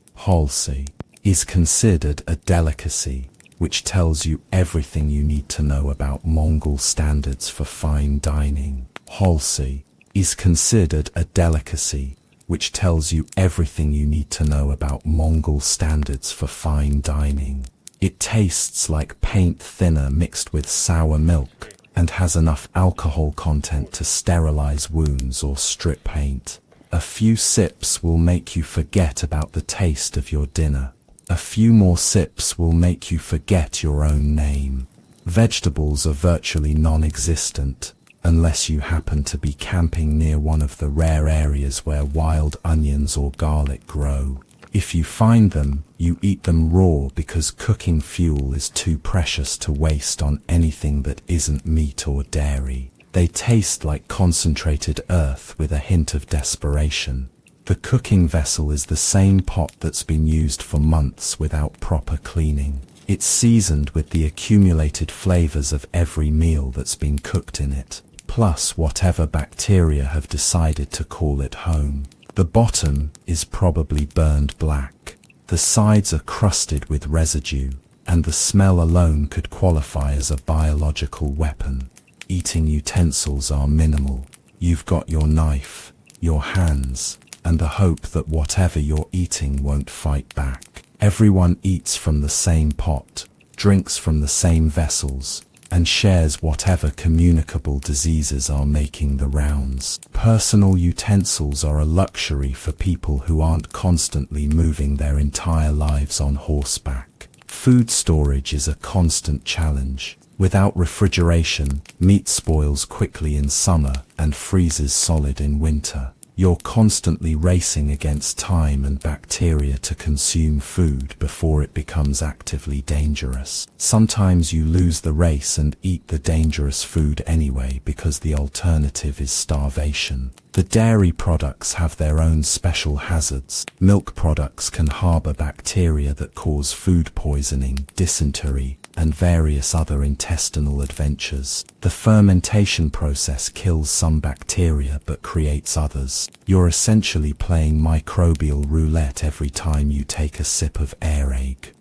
is considered a delicacy, which tells you everything you need to know about Mongol standards for fine dining. Halsi is considered a delicacy, which tells you everything you need to know about Mongol standards for fine dining. It tastes like paint thinner mixed with sour milk, and has enough alcohol content to sterilize wounds or strip paint. A few sips will make you forget about the taste of your dinner. A few more sips will make you forget your own name. Vegetables are virtually non-existent, unless you happen to be camping near one of the rare areas where wild onions or garlic grow. If you find them, you eat them raw because cooking fuel is too precious to waste on anything that isn't meat or dairy. They taste like concentrated earth with a hint of desperation. The cooking vessel is the same pot that's been used for months without proper cleaning. It's seasoned with the accumulated flavors of every meal that's been cooked in it, plus whatever bacteria have decided to call it home. The bottom is probably burned black. The sides are crusted with residue, and the smell alone could qualify as a biological weapon. Eating utensils are minimal. You've got your knife, your hands, and the hope that whatever you're eating won't fight back. Everyone eats from the same pot, drinks from the same vessels, and shares whatever communicable diseases are making the rounds. Personal utensils are a luxury for people who aren't constantly moving their entire lives on horseback. Food storage is a constant challenge. Without refrigeration, meat spoils quickly in summer and freezes solid in winter. You're constantly racing against time and bacteria to consume food before it becomes actively dangerous. Sometimes you lose the race and eat the dangerous food anyway because the alternative is starvation. The dairy products have their own special hazards. Milk products can harbor bacteria that cause food poisoning, dysentery, and various other intestinal adventures. The fermentation process kills some bacteria but creates others. You're essentially playing microbial roulette every time you take a sip of air egg.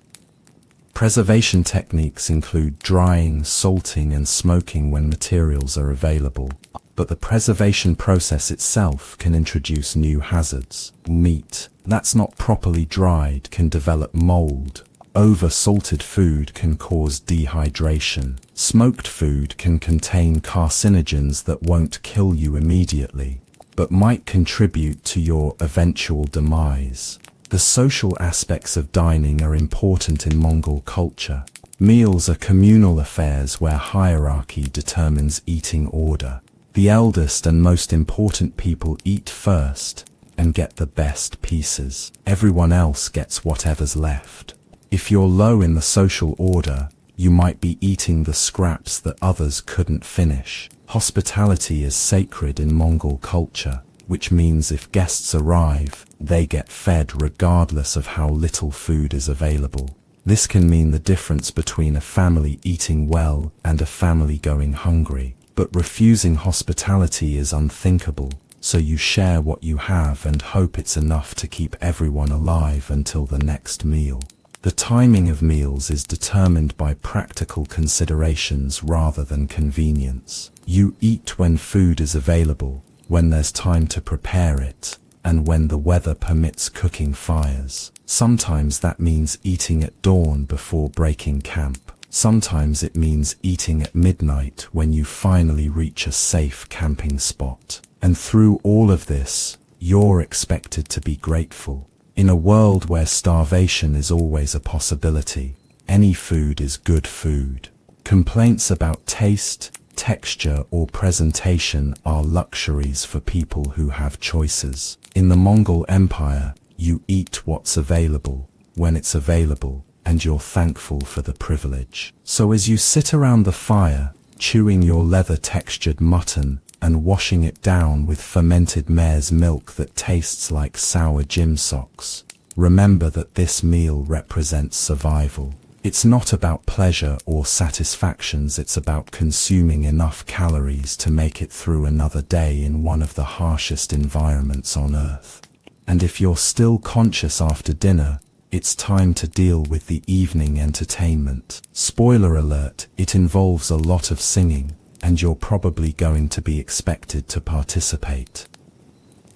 Preservation techniques include drying, salting, and smoking when materials are available, but the preservation process itself can introduce new hazards. Meat that's not properly dried can develop mold. Over-salted food can cause dehydration. Smoked food can contain carcinogens that won't kill you immediately, but might contribute to your eventual demise. The social aspects of dining are important in Mongol culture. Meals are communal affairs where hierarchy determines eating order. The eldest and most important people eat first and get the best pieces. Everyone else gets whatever's left. If you're low in the social order, you might be eating the scraps that others couldn't finish. Hospitality is sacred in Mongol culture, which means if guests arrive, they get fed regardless of how little food is available. This can mean the difference between a family eating well and a family going hungry. But refusing hospitality is unthinkable, so you share what you have and hope it's enough to keep everyone alive until the next meal. The timing of meals is determined by practical considerations rather than convenience. You eat when food is available, when there's time to prepare it, and when the weather permits cooking fires. Sometimes that means eating at dawn before breaking camp. Sometimes it means eating at midnight when you finally reach a safe camping spot. And through all of this, you're expected to be grateful. In a world where starvation is always a possibility, any food is good food. Complaints about taste, texture, or presentation are luxuries for people who have choices. In the Mongol Empire, you eat what's available, when it's available, and you're thankful for the privilege. So as you sit around the fire, chewing your leather-textured mutton and washing it down with fermented mare's milk that tastes like sour gym socks, remember that this meal represents survival. It's not about pleasure or satisfactions, it's about consuming enough calories to make it through another day in one of the harshest environments on Earth. And if you're still conscious after dinner, it's time to deal with the evening entertainment. Spoiler alert, it involves a lot of singing, and you're probably going to be expected to participate.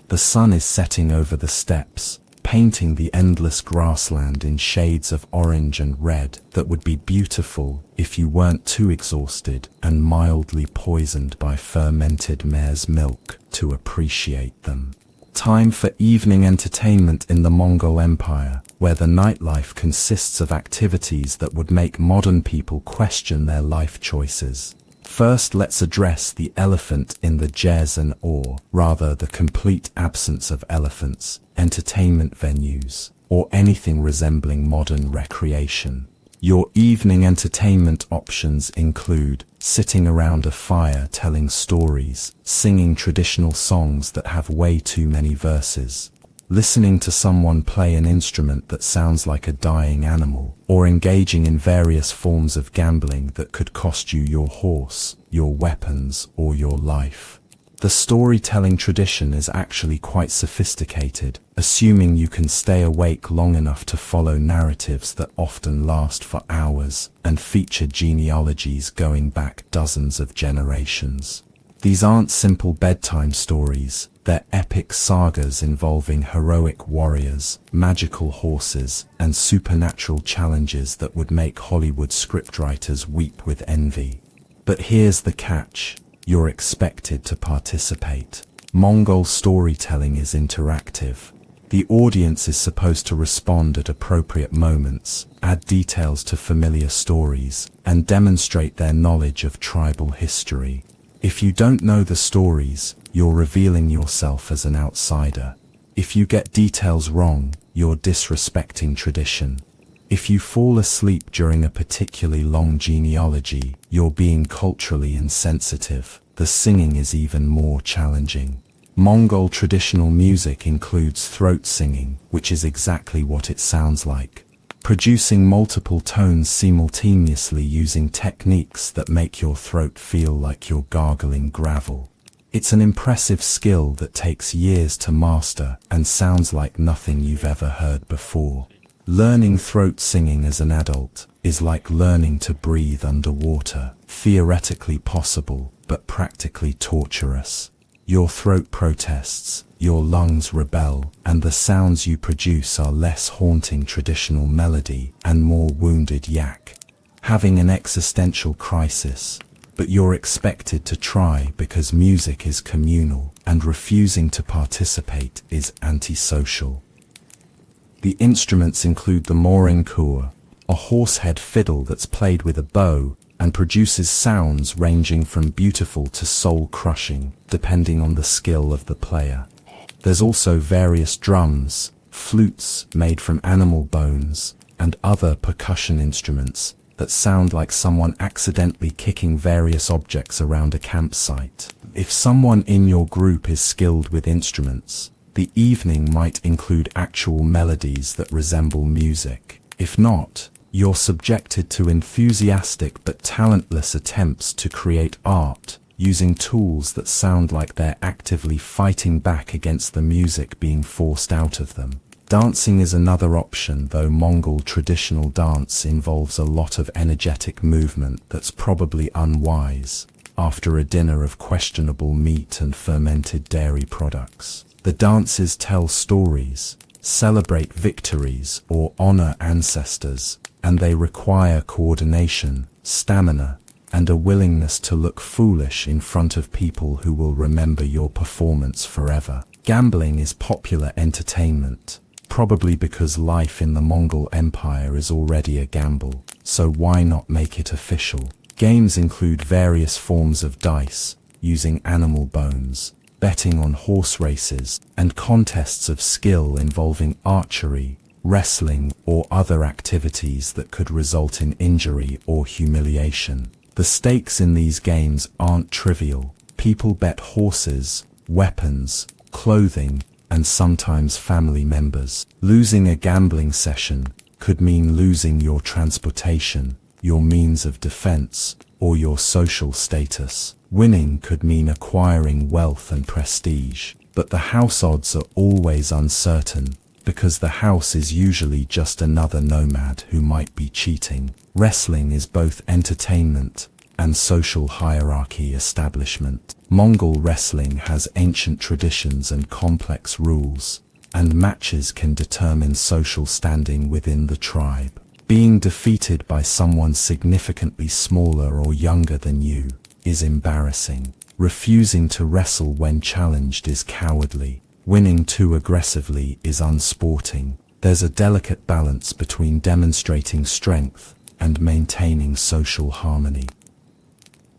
The sun is setting over the steppes, painting the endless grassland in shades of orange and red that would be beautiful if you weren't too exhausted and mildly poisoned by fermented mare's milk to appreciate them. Time for evening entertainment in the Mongol Empire. where the nightlife consists of activities that would make modern people question their life choices. First, let's address the elephant in the Jezen, or rather the complete absence of elephants, entertainment venues, or anything resembling modern recreation. Your evening entertainment options include sitting around a fire telling stories, singing traditional songs that have way too many verses, listening to someone play an instrument that sounds like a dying animal, or engaging in various forms of gambling that could cost you your horse, your weapons, or your life. The storytelling tradition is actually quite sophisticated, assuming you can stay awake long enough to follow narratives that often last for hours and feature genealogies going back dozens of generations. These aren't simple bedtime stories, they're epic sagas involving heroic warriors, magical horses, and supernatural challenges that would make Hollywood scriptwriters weep with envy. But here's the catch. You're expected to participate. Mongol storytelling is interactive. The audience is supposed to respond at appropriate moments, add details to familiar stories, and demonstrate their knowledge of tribal history. If you don't know the stories, you're revealing yourself as an outsider. If you get details wrong, you're disrespecting tradition. If you fall asleep during a particularly long genealogy, you're being culturally insensitive. The singing is even more challenging. Mongol traditional music includes throat singing, which is exactly what it sounds like. Producing multiple tones simultaneously using techniques that make your throat feel like you're gargling gravel. It's an impressive skill that takes years to master and sounds like nothing you've ever heard before. Learning throat singing as an adult is like learning to breathe underwater, theoretically possible, but practically torturous. Your throat protests, your lungs rebel, and the sounds you produce are less haunting traditional melody and more wounded yak. Having an existential crisis, but you're expected to try because music is communal, and refusing to participate is antisocial. The instruments include the morinkur, a horsehead fiddle that's played with a bow and produces sounds ranging from beautiful to soul-crushing, depending on the skill of the player. There's also various drums, flutes made from animal bones, and other percussion instruments that sound like someone accidentally kicking various objects around a campsite. If someone in your group is skilled with instruments, the evening might include actual melodies that resemble music. If not, you're subjected to enthusiastic but talentless attempts to create art, using tools that sound like they're actively fighting back against the music being forced out of them. Dancing is another option, though Mongol traditional dance involves a lot of energetic movement that's probably unwise after a dinner of questionable meat and fermented dairy products. The dances tell stories, celebrate victories, or honor ancestors, and they require coordination, stamina, and a willingness to look foolish in front of people who will remember your performance forever. Gambling is popular entertainment, probably because life in the Mongol Empire is already a gamble, so why not make it official? Games include various forms of dice, using animal bones, betting on horse races, and contests of skill involving archery, wrestling, or other activities that could result in injury or humiliation. The stakes in these games aren't trivial. People bet horses, weapons, clothing, and sometimes family members. Losing a gambling session could mean losing your transportation, your means of defense, or your social status. Winning could mean acquiring wealth and prestige, but the house odds are always uncertain, because the house is usually just another nomad who might be cheating. Wrestling is both entertainment and social hierarchy establishment. Mongol wrestling has ancient traditions and complex rules, and matches can determine social standing within the tribe. Being defeated by someone significantly smaller or younger than you is embarrassing. Refusing to wrestle when challenged is cowardly. Winning too aggressively is unsporting. There's a delicate balance between demonstrating strength and maintaining social harmony.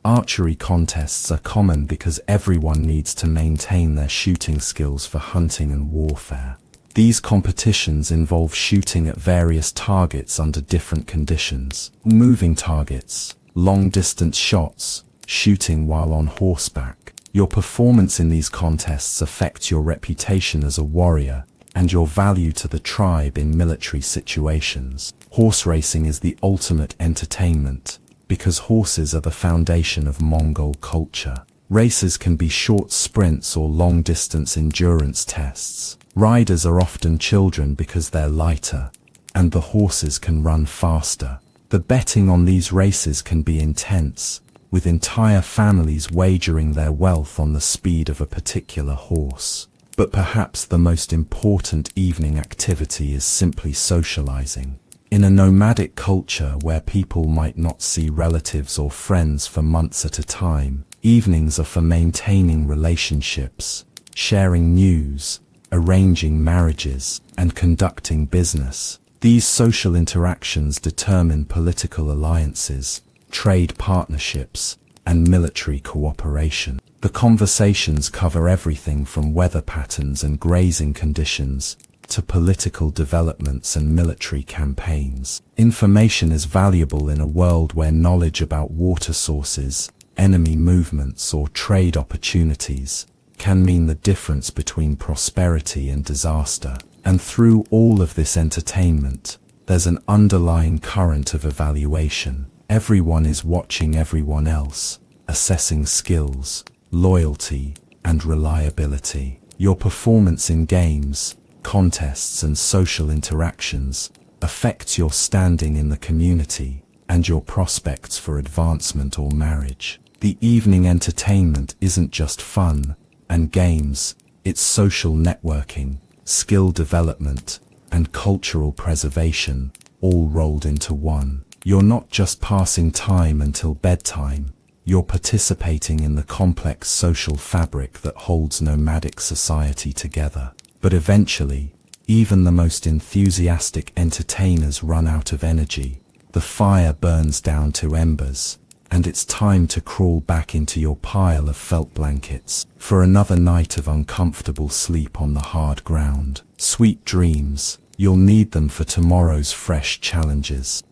Archery contests are common because everyone needs to maintain their shooting skills for hunting and warfare. These competitions involve shooting at various targets under different conditions: moving targets, long-distance shots, shooting while on horseback. Your performance in these contests affects your reputation as a warrior and your value to the tribe in military situations. Horse racing is the ultimate entertainment because horses are the foundation of Mongol culture. Races can be short sprints or long-distance endurance tests. Riders are often children because they're lighter, and the horses can run faster. The betting on these races can be intense, with entire families wagering their wealth on the speed of a particular horse. But perhaps the most important evening activity is simply socializing. In a nomadic culture where people might not see relatives or friends for months at a time, evenings are for maintaining relationships, sharing news, arranging marriages, and conducting business. These social interactions determine political alliances, trade partnerships, and military cooperation. The conversations cover everything from weather patterns and grazing conditions to political developments and military campaigns. Information is valuable in a world where knowledge about water sources, enemy movements, or trade opportunities can mean the difference between prosperity and disaster. And through all of this entertainment, there's an underlying current of evaluation. Everyone is watching everyone else, assessing skills, loyalty, and reliability. Your performance in games, contests, and social interactions affects your standing in the community and your prospects for advancement or marriage. The evening entertainment isn't just fun and games, it's social networking, skill development, and cultural preservation, all rolled into one. You're not just passing time until bedtime, you're participating in the complex social fabric that holds nomadic society together. But eventually, even the most enthusiastic entertainers run out of energy. The fire burns down to embers, and it's time to crawl back into your pile of felt blankets for another night of uncomfortable sleep on the hard ground. Sweet dreams, you'll need them for tomorrow's fresh challenges.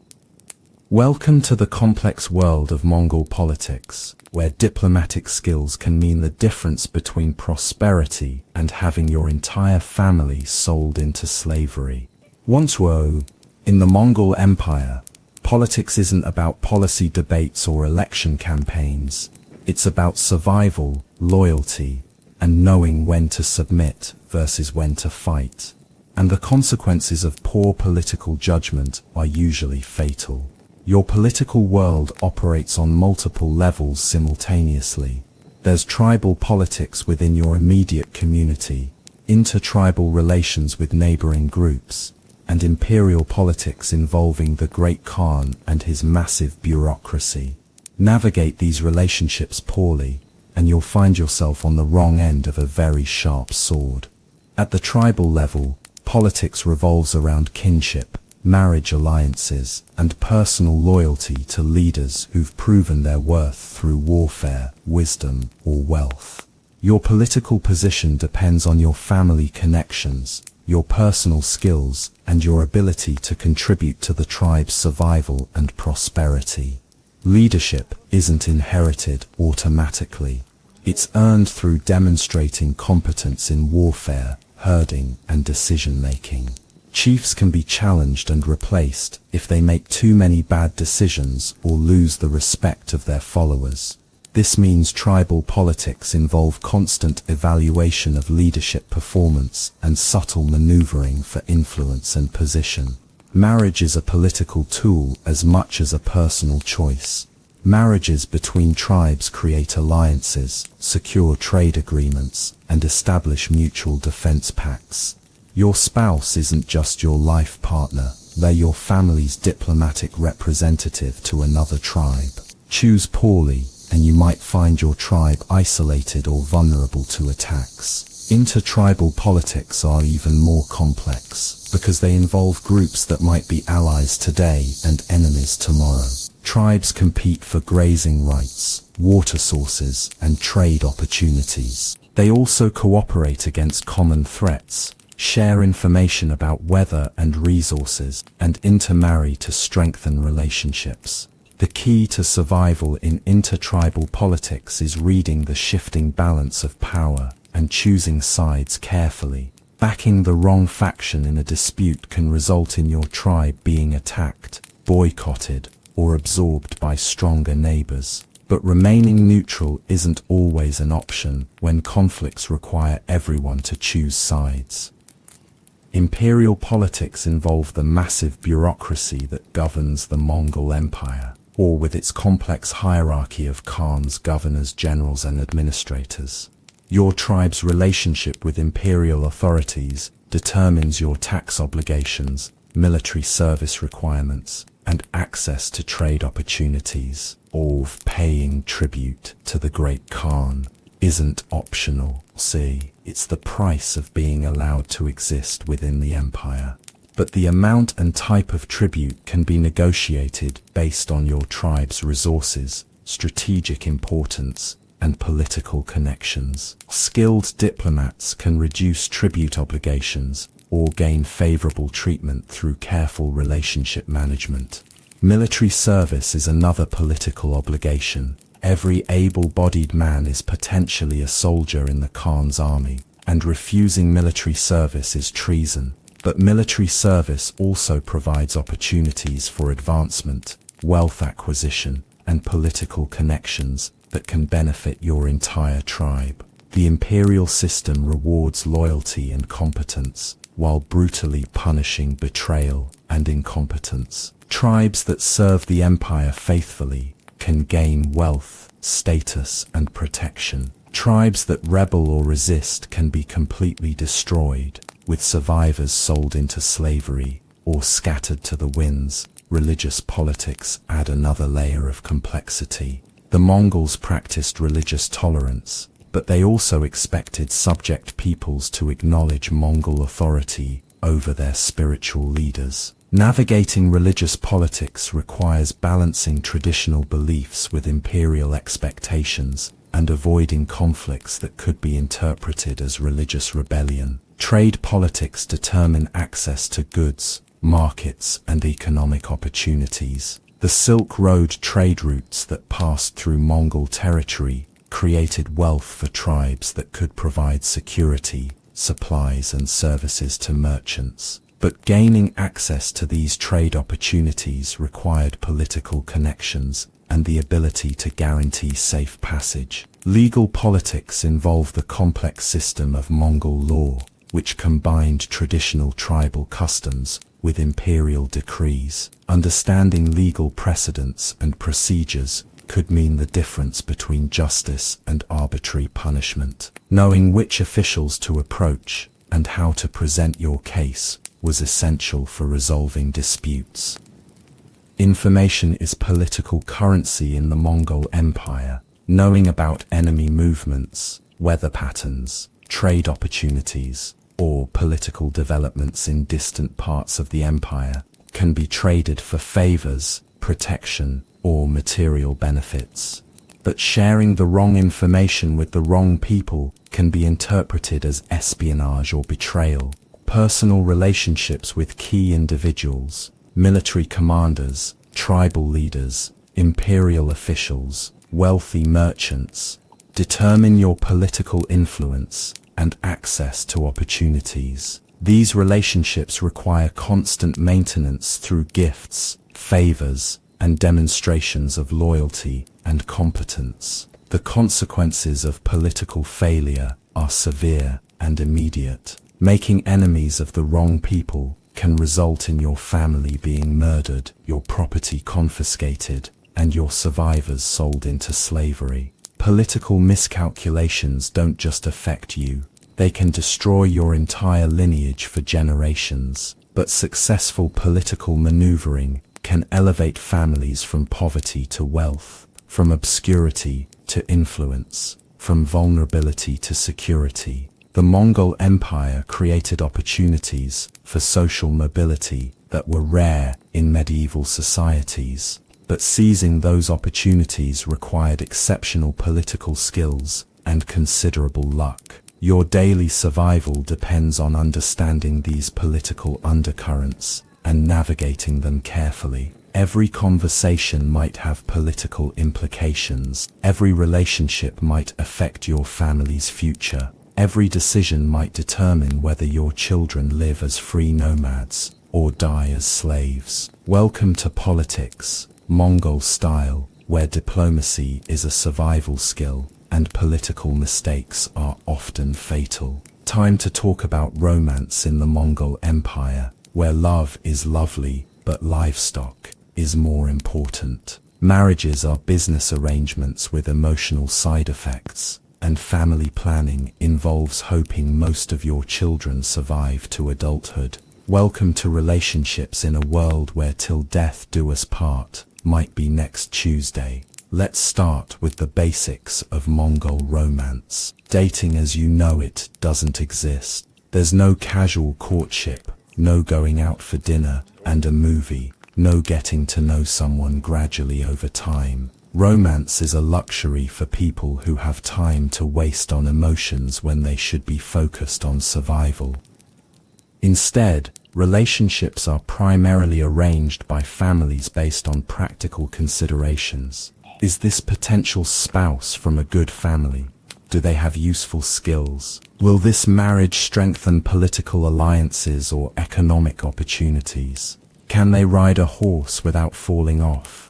Welcome to the complex world of Mongol politics, where diplomatic skills can mean the difference between prosperity and having your entire family sold into slavery. Once in the Mongol Empire, politics isn't about policy debates or election campaigns. It's about survival, loyalty, and knowing when to submit versus when to fight. And the consequences of poor political judgment are usually fatal. Your political world operates on multiple levels simultaneously. There's tribal politics within your immediate community, intertribal relations with neighboring groups, and imperial politics involving the Great Khan and his massive bureaucracy. Navigate these relationships poorly, and you'll find yourself on the wrong end of a very sharp sword. At the tribal level, politics revolves around kinship, marriage alliances, and personal loyalty to leaders who've proven their worth through warfare, wisdom, or wealth. Your political position depends on your family connections, your personal skills, and your ability to contribute to the tribe's survival and prosperity. Leadership isn't inherited automatically. It's earned through demonstrating competence in warfare, herding, and decision-making. Chiefs can be challenged and replaced if they make too many bad decisions or lose the respect of their followers. This means tribal politics involve constant evaluation of leadership performance and subtle maneuvering for influence and position. Marriage is a political tool as much as a personal choice. Marriages between tribes create alliances, secure trade agreements, and establish mutual defense pacts. Your spouse isn't just your life partner, they're your family's diplomatic representative to another tribe. Choose poorly, and you might find your tribe isolated or vulnerable to attacks. Intertribal politics are even more complex, because they involve groups that might be allies today and enemies tomorrow. Tribes compete for grazing rights, water sources, and trade opportunities. They also cooperate against common threats, share information about weather and resources, and intermarry to strengthen relationships. The key to survival in intertribal politics is reading the shifting balance of power and choosing sides carefully. Backing the wrong faction in a dispute can result in your tribe being attacked, boycotted, or absorbed by stronger neighbors. But remaining neutral isn't always an option when conflicts require everyone to choose sides. Imperial politics involve the massive bureaucracy that governs the Mongol Empire, or with its complex hierarchy of khans, governors, generals, and administrators. Your tribe's relationship with imperial authorities determines your tax obligations, military service requirements, and access to trade opportunities. All of paying tribute to the Great Khan isn't optional. See, it's the price of being allowed to exist within the empire. But the amount and type of tribute can be negotiated based on your tribe's resources, strategic importance, and political connections. Skilled diplomats can reduce tribute obligations or gain favorable treatment through careful relationship management. Military service is another political obligation. Every able-bodied man is potentially a soldier in the Khan's army, and refusing military service is treason. But military service also provides opportunities for advancement, wealth acquisition, and political connections that can benefit your entire tribe. The imperial system rewards loyalty and competence, while brutally punishing betrayal and incompetence. Tribes that serve the empire faithfully can gain wealth, status, and protection. Tribes that rebel or resist can be completely destroyed, with survivors sold into slavery or scattered to the winds. Religious politics add another layer of complexity. The Mongols practiced religious tolerance, but they also expected subject peoples to acknowledge Mongol authority over their spiritual leaders. Navigating religious politics requires balancing traditional beliefs with imperial expectations and avoiding conflicts that could be interpreted as religious rebellion. Trade politics determine access to goods, markets, and economic opportunities. The Silk Road trade routes that passed through Mongol territory created wealth for tribes that could provide security, supplies, and services to merchants. But gaining access to these trade opportunities required political connections and the ability to guarantee safe passage. Legal politics involve the complex system of Mongol law, which combined traditional tribal customs with imperial decrees. Understanding legal precedents and procedures could mean the difference between justice and arbitrary punishment. Knowing which officials to approach and how to present your case was essential for resolving disputes. Information is political currency in the Mongol Empire. Knowing about enemy movements, weather patterns, trade opportunities, or political developments in distant parts of the empire can be traded for favors, protection, or material benefits. But sharing the wrong information with the wrong people can be interpreted as espionage or betrayal. Personal relationships with key individuals, military commanders, tribal leaders, imperial officials, wealthy merchants, determine your political influence and access to opportunities. These relationships require constant maintenance through gifts, favors, and demonstrations of loyalty and competence. The consequences of political failure are severe and immediate. Making enemies of the wrong people can result in your family being murdered, your property confiscated, and your survivors sold into slavery. Political miscalculations don't just affect you, they can destroy your entire lineage for generations. But successful political maneuvering can elevate families from poverty to wealth, from obscurity to influence, from vulnerability to security. The Mongol Empire created opportunities for social mobility that were rare in medieval societies, but seizing those opportunities required exceptional political skills and considerable luck. Your daily survival depends on understanding these political undercurrents and navigating them carefully. Every conversation might have political implications. Every relationship might affect your family's future. Every decision might determine whether your children live as free nomads or die as slaves. Welcome to politics, Mongol style, where diplomacy is a survival skill and political mistakes are often fatal. Time to talk about romance in the Mongol Empire, where love is lovely but livestock is more important. Marriages are business arrangements with emotional side effects, and family planning involves hoping most of your children survive to adulthood. Welcome to relationships in a world where till death do us part might be next Tuesday. Let's start with the basics of Mongol romance. Dating as you know it doesn't exist. There's no casual courtship, no going out for dinner and a movie, no getting to know someone gradually over time. Romance is a luxury for people who have time to waste on emotions when they should be focused on survival. Instead, relationships are primarily arranged by families based on practical considerations. Is this potential spouse from a good family? Do they have useful skills? Will this marriage strengthen political alliances or economic opportunities? Can they ride a horse without falling off?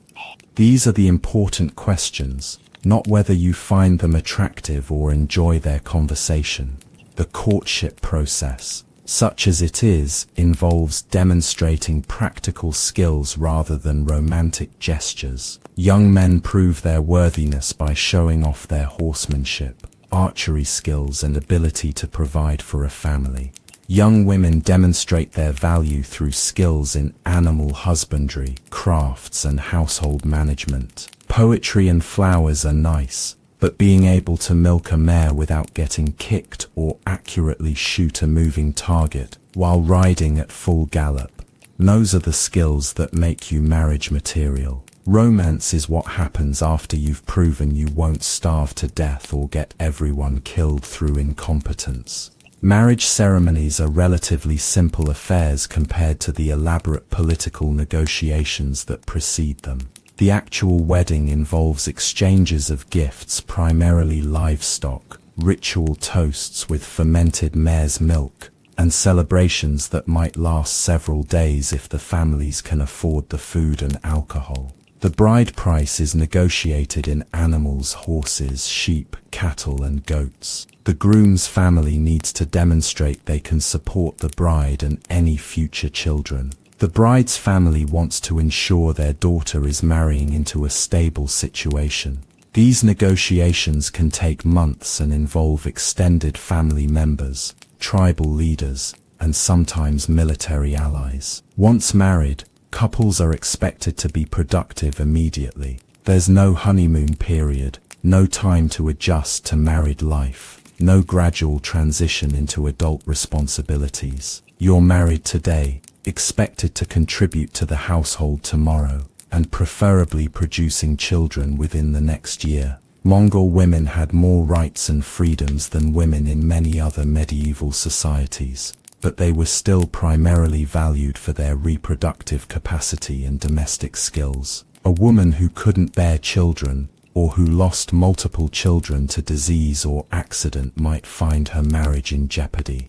These are the important questions, not whether you find them attractive or enjoy their conversation. The courtship process, such as it is, involves demonstrating practical skills rather than romantic gestures. Young men prove their worthiness by showing off their horsemanship, archery skills and ability to provide for a family. Young women demonstrate their value through skills in animal husbandry, crafts and household management. Poetry and flowers are nice, but being able to milk a mare without getting kicked or accurately shoot a moving target while riding at full gallop, those are the skills that make you marriage material. Romance is what happens after you've proven you won't starve to death or get everyone killed through incompetence. Marriage ceremonies are relatively simple affairs compared to the elaborate political negotiations that precede them. The actual wedding involves exchanges of gifts, primarily livestock, ritual toasts with fermented mare's milk, and celebrations that might last several days if the families can afford the food and alcohol. The bride price is negotiated in animals, horses, sheep, cattle and goats. The groom's family needs to demonstrate they can support the bride and any future children. The bride's family wants to ensure their daughter is marrying into a stable situation. These negotiations can take months and involve extended family members, tribal leaders, and sometimes military allies. Once married, couples are expected to be productive immediately. There's no honeymoon period, no time to adjust to married life, no gradual transition into adult responsibilities. You're married today, expected to contribute to the household tomorrow, and preferably producing children within the next year. Mongol women had more rights and freedoms than women in many other medieval societies, but they were still primarily valued for their reproductive capacity and domestic skills. A woman who couldn't bear children, or who lost multiple children to disease or accident, might find her marriage in jeopardy.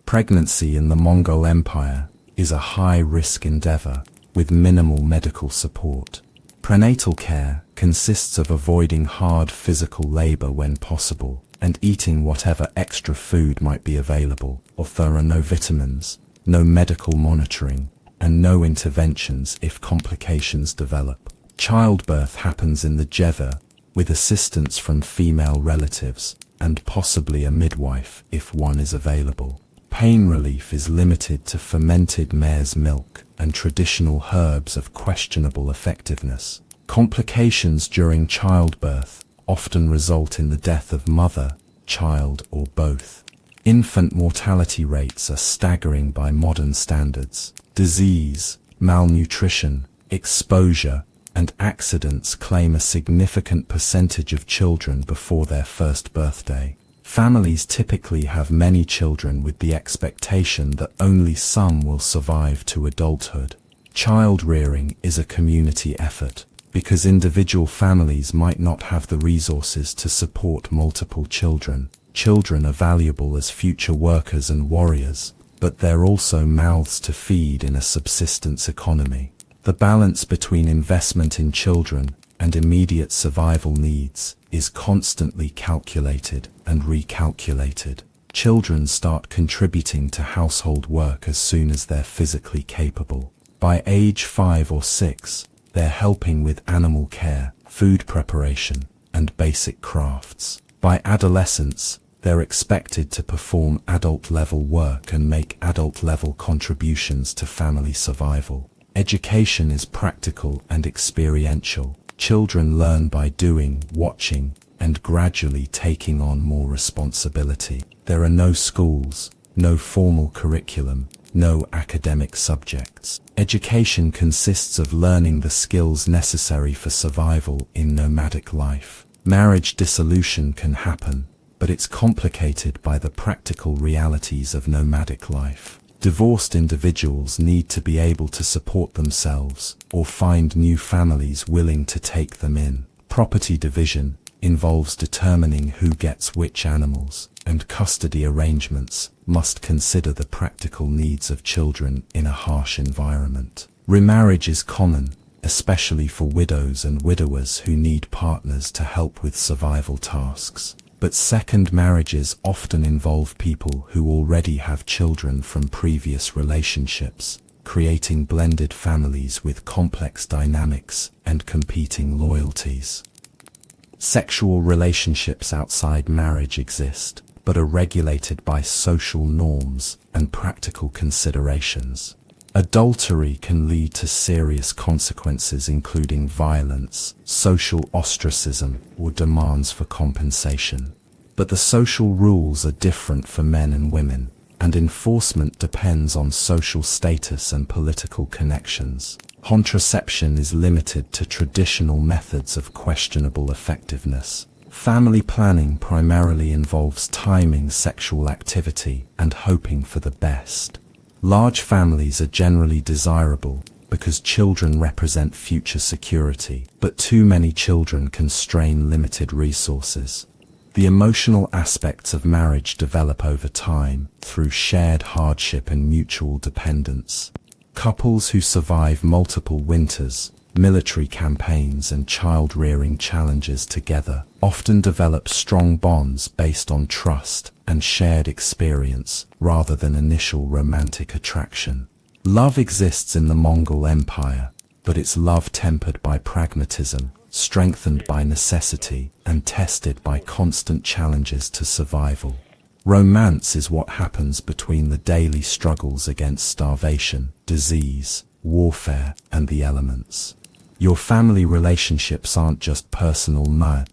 Pregnancy in the Mongol Empire is a high-risk endeavor with minimal medical support. Prenatal care consists of avoiding hard physical labor when possible and eating whatever extra food might be available. There are no vitamins, no medical monitoring, and no interventions if complications develop. Childbirth happens in the jether with assistance from female relatives and possibly a midwife if one is available. Pain relief is limited to fermented mare's milk and traditional herbs of questionable effectiveness. Complications during childbirth often result in the death of mother, child, or both. Infant mortality rates are staggering by modern standards. Disease, malnutrition, exposure, and accidents claim a significant percentage of children before their first birthday. Families typically have many children with the expectation that only some will survive to adulthood. Child rearing is a community effort, because individual families might not have the resources to support multiple children. Children are valuable as future workers and warriors, but they're also mouths to feed in a subsistence economy. The balance between investment in children and immediate survival needs is constantly calculated and recalculated. Children start contributing to household work as soon as they're physically capable. By age 5 or 6, they're helping with animal care, food preparation, and basic crafts. By adolescence, they're expected to perform adult-level work and make adult-level contributions to family survival. Education is practical and experiential. Children learn by doing, watching, and gradually taking on more responsibility. There are no schools, no formal curriculum, no academic subjects. Education consists of learning the skills necessary for survival in nomadic life. Marriage dissolution can happen, but it's complicated by the practical realities of nomadic life. Divorced individuals need to be able to support themselves or find new families willing to take them in. Property division involves determining who gets which animals, and custody arrangements must consider the practical needs of children in a harsh environment. Remarriage is common, especially for widows and widowers who need partners to help with survival tasks. But second marriages often involve people who already have children from previous relationships, creating blended families with complex dynamics and competing loyalties. Sexual relationships outside marriage exist, but are regulated by social norms and practical considerations. Adultery can lead to serious consequences, including violence, social ostracism, or demands for compensation. But the social rules are different for men and women, and enforcement depends on social status and political connections. Contraception is limited to traditional methods of questionable effectiveness. Family planning primarily involves timing sexual activity and hoping for the best. Large families are generally desirable because children represent future security, but too many children can strain limited resources. The emotional aspects of marriage develop over time through shared hardship and mutual dependence. Couples who survive multiple winters, military campaigns, and child-rearing challenges together often develop strong bonds based on trust and shared experience rather than initial romantic attraction. Love exists in the Mongol Empire, but it's love tempered by pragmatism, strengthened by necessity, and tested by constant challenges to survival. Romance is what happens between the daily struggles against starvation, disease, warfare, and the elements. Your family relationships aren't just personal,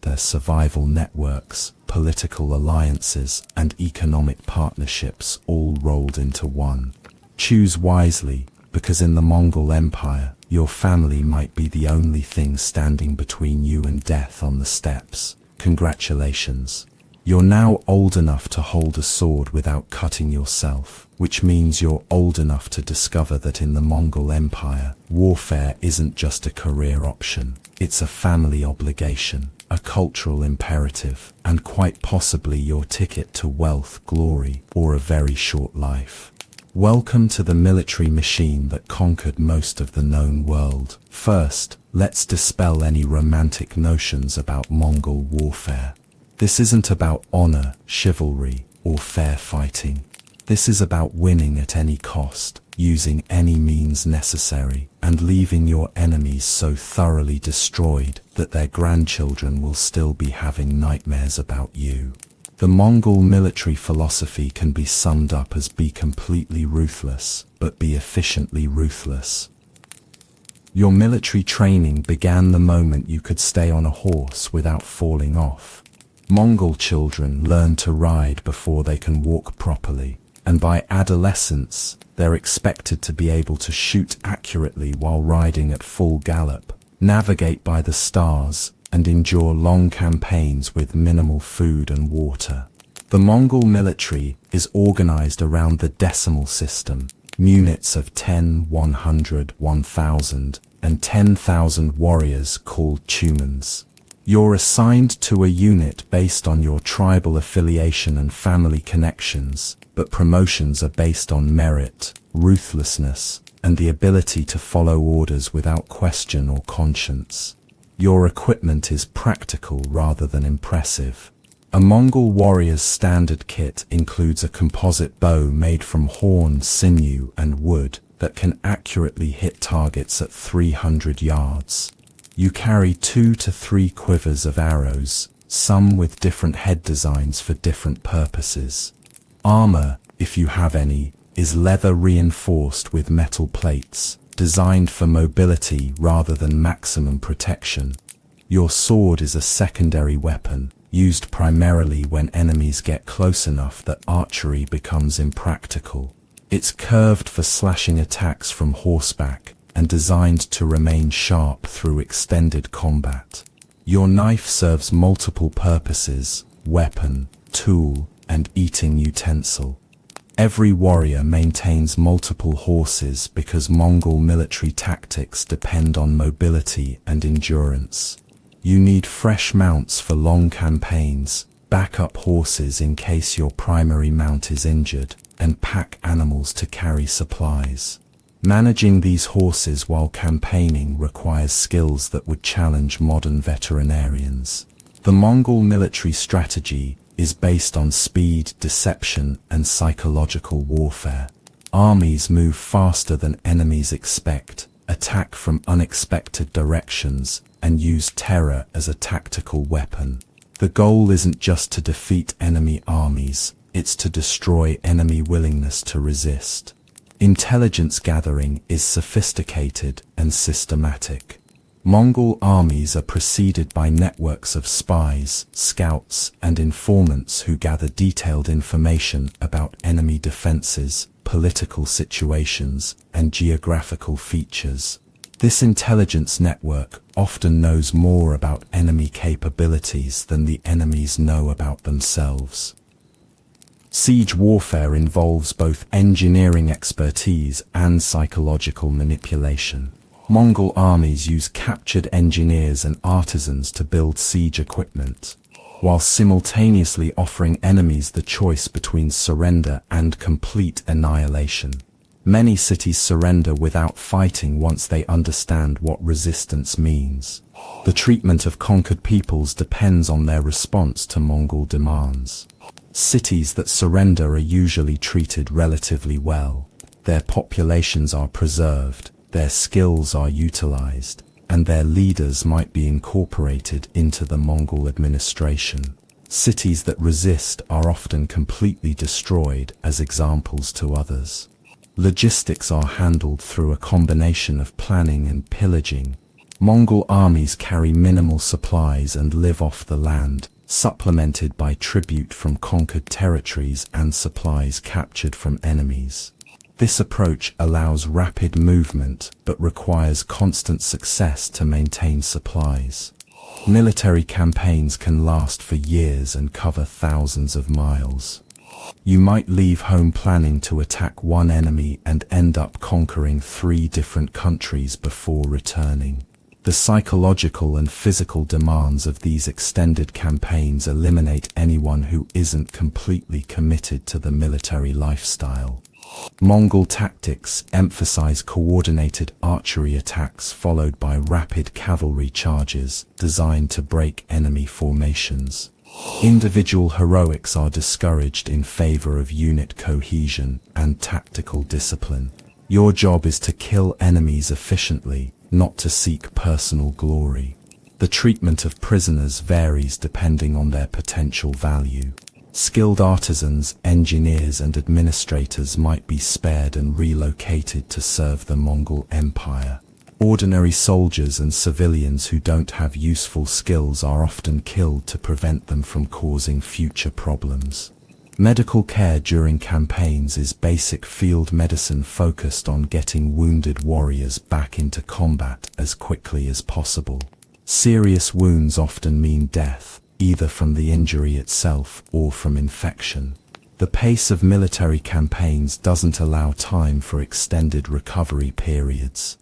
they're survival networks, political alliances, and economic partnerships all rolled into one. Choose wisely, because in the Mongol Empire, your family might be the only thing standing between you and death on the steppes. Congratulations. You're now old enough to hold a sword without cutting yourself, which means you're old enough to discover that in the Mongol Empire, warfare isn't just a career option, it's a family obligation, a cultural imperative, and quite possibly your ticket to wealth, glory, or a very short life. Welcome to the military machine that conquered most of the known world. First, let's dispel any romantic notions about Mongol warfare. This isn't about honor, chivalry, or fair fighting. This is about winning at any cost, using any means necessary, and leaving your enemies so thoroughly destroyed that their grandchildren will still be having nightmares about you. The Mongol military philosophy can be summed up as be completely ruthless, but be efficiently ruthless. Your military training began the moment you could stay on a horse without falling off. Mongol children learn to ride before they can walk properly, and by adolescence, they're expected to be able to shoot accurately while riding at full gallop, navigate by the stars, and endure long campaigns with minimal food and water. The Mongol military is organized around the decimal system, units of 10, 100, 1000, and 10,000 warriors called tumans. You're assigned to a unit based on your tribal affiliation and family connections, but promotions are based on merit, ruthlessness, and the ability to follow orders without question or conscience. Your equipment is practical rather than impressive. A Mongol warrior's standard kit includes a composite bow made from horn, sinew, and wood that can accurately hit targets at 300 yards. You carry 2 to 3 quivers of arrows, some with different head designs for different purposes. Armor, if you have any, is leather reinforced with metal plates, designed for mobility rather than maximum protection. Your sword is a secondary weapon, used primarily when enemies get close enough that archery becomes impractical. It's curved for slashing attacks from horseback, and designed to remain sharp through extended combat. Your knife serves multiple purposes: weapon, tool, and eating utensil. Every warrior maintains multiple horses because Mongol military tactics depend on mobility and endurance. You need fresh mounts for long campaigns, backup horses in case your primary mount is injured, and pack animals to carry supplies. Managing these horses while campaigning requires skills that would challenge modern veterinarians. The Mongol military strategy is based on speed, deception, and psychological warfare. Armies move faster than enemies expect, attack from unexpected directions, and use terror as a tactical weapon. The goal isn't just to defeat enemy armies, it's to destroy enemy willingness to resist. Intelligence gathering is sophisticated and systematic. Mongol armies are preceded by networks of spies, scouts, and informants who gather detailed information about enemy defenses, political situations, and geographical features. This intelligence network often knows more about enemy capabilities than the enemies know about themselves. Siege warfare involves both engineering expertise and psychological manipulation. Mongol armies use captured engineers and artisans to build siege equipment, while simultaneously offering enemies the choice between surrender and complete annihilation. Many cities surrender without fighting once they understand what resistance means. The treatment of conquered peoples depends on their response to Mongol demands. Cities that surrender are usually treated relatively well. Their populations are preserved, their skills are utilized, and their leaders might be incorporated into the Mongol administration. Cities that resist are often completely destroyed as examples to others. Logistics are handled through a combination of planning and pillaging. Mongol armies carry minimal supplies and live off the land, supplemented by tribute from conquered territories and supplies captured from enemies. This approach allows rapid movement but requires constant success to maintain supplies. Military campaigns can last for years and cover thousands of miles. You might leave home planning to attack one enemy and end up conquering 3 different countries before returning. The psychological and physical demands of these extended campaigns eliminate anyone who isn't completely committed to the military lifestyle. Mongol tactics emphasize coordinated archery attacks followed by rapid cavalry charges designed to break enemy formations. Individual heroics are discouraged in favor of unit cohesion and tactical discipline. Your job is to kill enemies efficiently, not to seek personal glory. The treatment of prisoners varies depending on their potential value. Skilled artisans, engineers, and administrators might be spared and relocated to serve the Mongol Empire. Ordinary soldiers and civilians who don't have useful skills are often killed to prevent them from causing future problems. Medical care during campaigns is basic field medicine focused on getting wounded warriors back into combat as quickly as possible. Serious wounds often mean death, either from the injury itself or from infection. The pace of military campaigns doesn't allow time for extended recovery periods.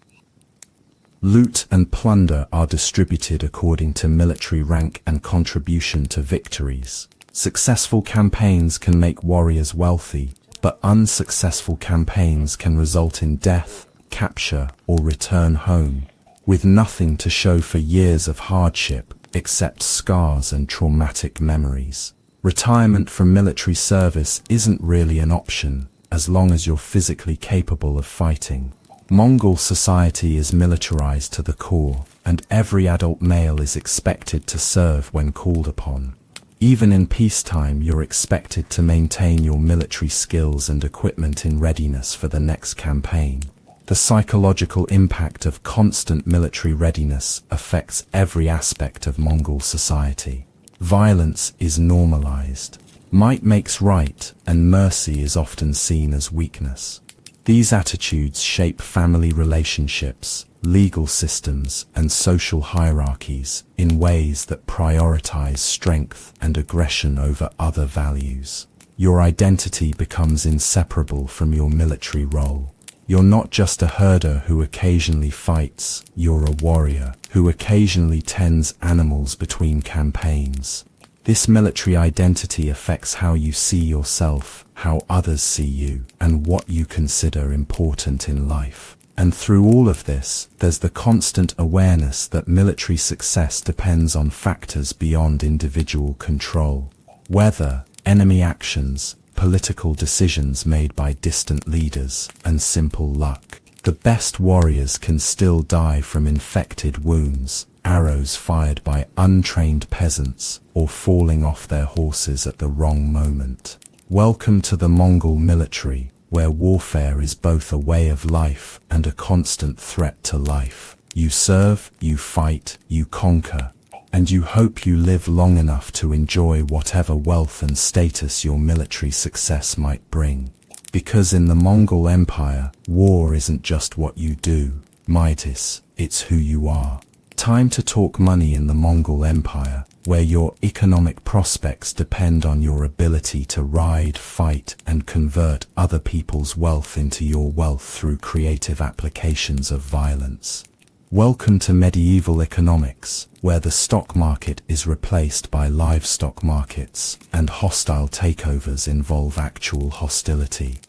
Loot and plunder are distributed according to military rank and contribution to victories. Successful campaigns can make warriors wealthy, but unsuccessful campaigns can result in death, capture, or return home, with nothing to show for years of hardship except scars and traumatic memories. Retirement from military service isn't really an option, as long as you're physically capable of fighting. Mongol society is militarized to the core, and every adult male is expected to serve when called upon. Even in peacetime, you're expected to maintain your military skills and equipment in readiness for the next campaign. The psychological impact of constant military readiness affects every aspect of Mongol society. Violence is normalized. Might makes right, and mercy is often seen as weakness. These attitudes shape family relationships, legal systems, and social hierarchies in ways that prioritize strength and aggression over other values. Your identity becomes inseparable from your military role. You're not just a herder who occasionally fights, you're a warrior who occasionally tends animals between campaigns. This military identity affects how you see yourself, how others see you, and what you consider important in life. And through all of this, there's the constant awareness that military success depends on factors beyond individual control. Weather, enemy actions, political decisions made by distant leaders, and simple luck. The best warriors can still die from infected wounds, arrows fired by untrained peasants, or falling off their horses at the wrong moment. Welcome to the Mongol military, where warfare is both a way of life and a constant threat to life. You serve, you fight, you conquer, and you hope you live long enough to enjoy whatever wealth and status your military success might bring. Because in the Mongol Empire, war isn't just what you do, Midas, it's who you are. Time to talk money in the Mongol Empire, where your economic prospects depend on your ability to ride, fight, and convert other people's wealth into your wealth through creative applications of violence. Welcome to medieval economics, where the stock market is replaced by livestock markets, and hostile takeovers involve actual hostility.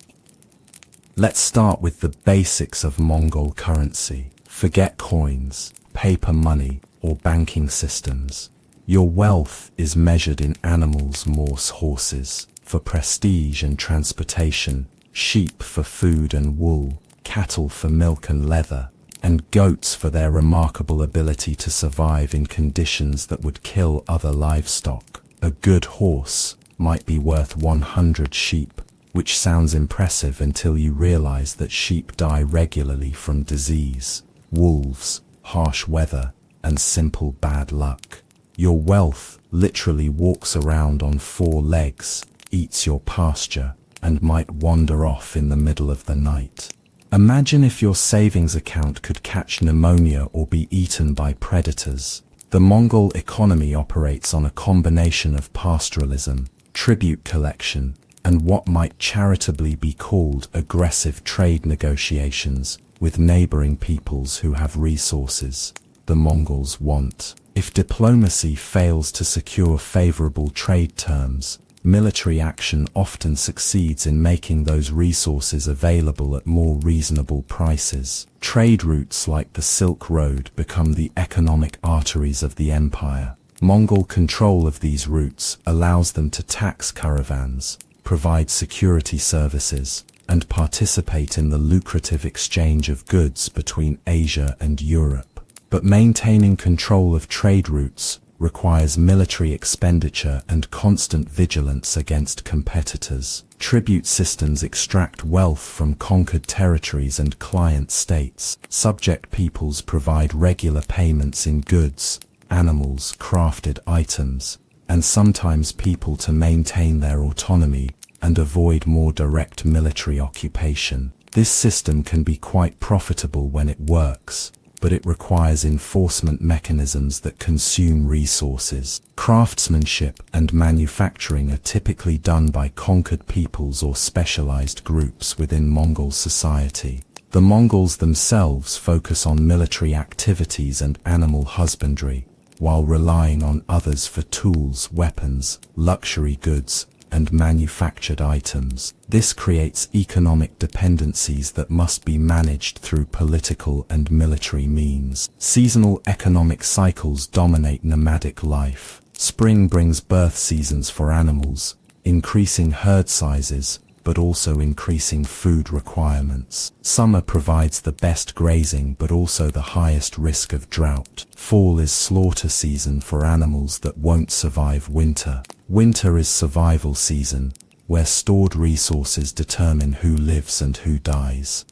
Let's start with the basics of Mongol currency. Forget coins, paper money, or banking systems. Your wealth is measured in animals, horses for prestige and transportation, sheep for food and wool, cattle for milk and leather, and goats for their remarkable ability to survive in conditions that would kill other livestock. A good horse might be worth 100 sheep, which sounds impressive until you realize that sheep die regularly from disease, wolves, harsh weather, and simple bad luck. Your wealth literally walks around on 4 legs, eats your pasture, and might wander off in the middle of the night. Imagine if your savings account could catch pneumonia or be eaten by predators. The Mongol economy operates on a combination of pastoralism, tribute collection, and what might charitably be called aggressive trade negotiations with neighboring peoples who have resources the Mongols want. If diplomacy fails to secure favorable trade terms, military action often succeeds in making those resources available at more reasonable prices. Trade routes like the Silk Road become the economic arteries of the empire. Mongol control of these routes allows them to tax caravans, provide security services, and participate in the lucrative exchange of goods between Asia and Europe. But maintaining control of trade routes requires military expenditure and constant vigilance against competitors. Tribute systems extract wealth from conquered territories and client states. Subject peoples provide regular payments in goods, animals, crafted items, and sometimes people to maintain their autonomy and avoid more direct military occupation. This system can be quite profitable when it works, but it requires enforcement mechanisms that consume resources. Craftsmanship and manufacturing are typically done by conquered peoples or specialized groups within Mongol society. The Mongols themselves focus on military activities and animal husbandry, while relying on others for tools, weapons, luxury goods, and manufactured items. This creates economic dependencies that must be managed through political and military means. Seasonal economic cycles dominate nomadic life. Spring brings birth seasons for animals, increasing herd sizes, but also increasing food requirements. Summer provides the best grazing but also the highest risk of drought. Fall is slaughter season for animals that won't survive winter. Winter is survival season, where stored resources determine who lives and who dies.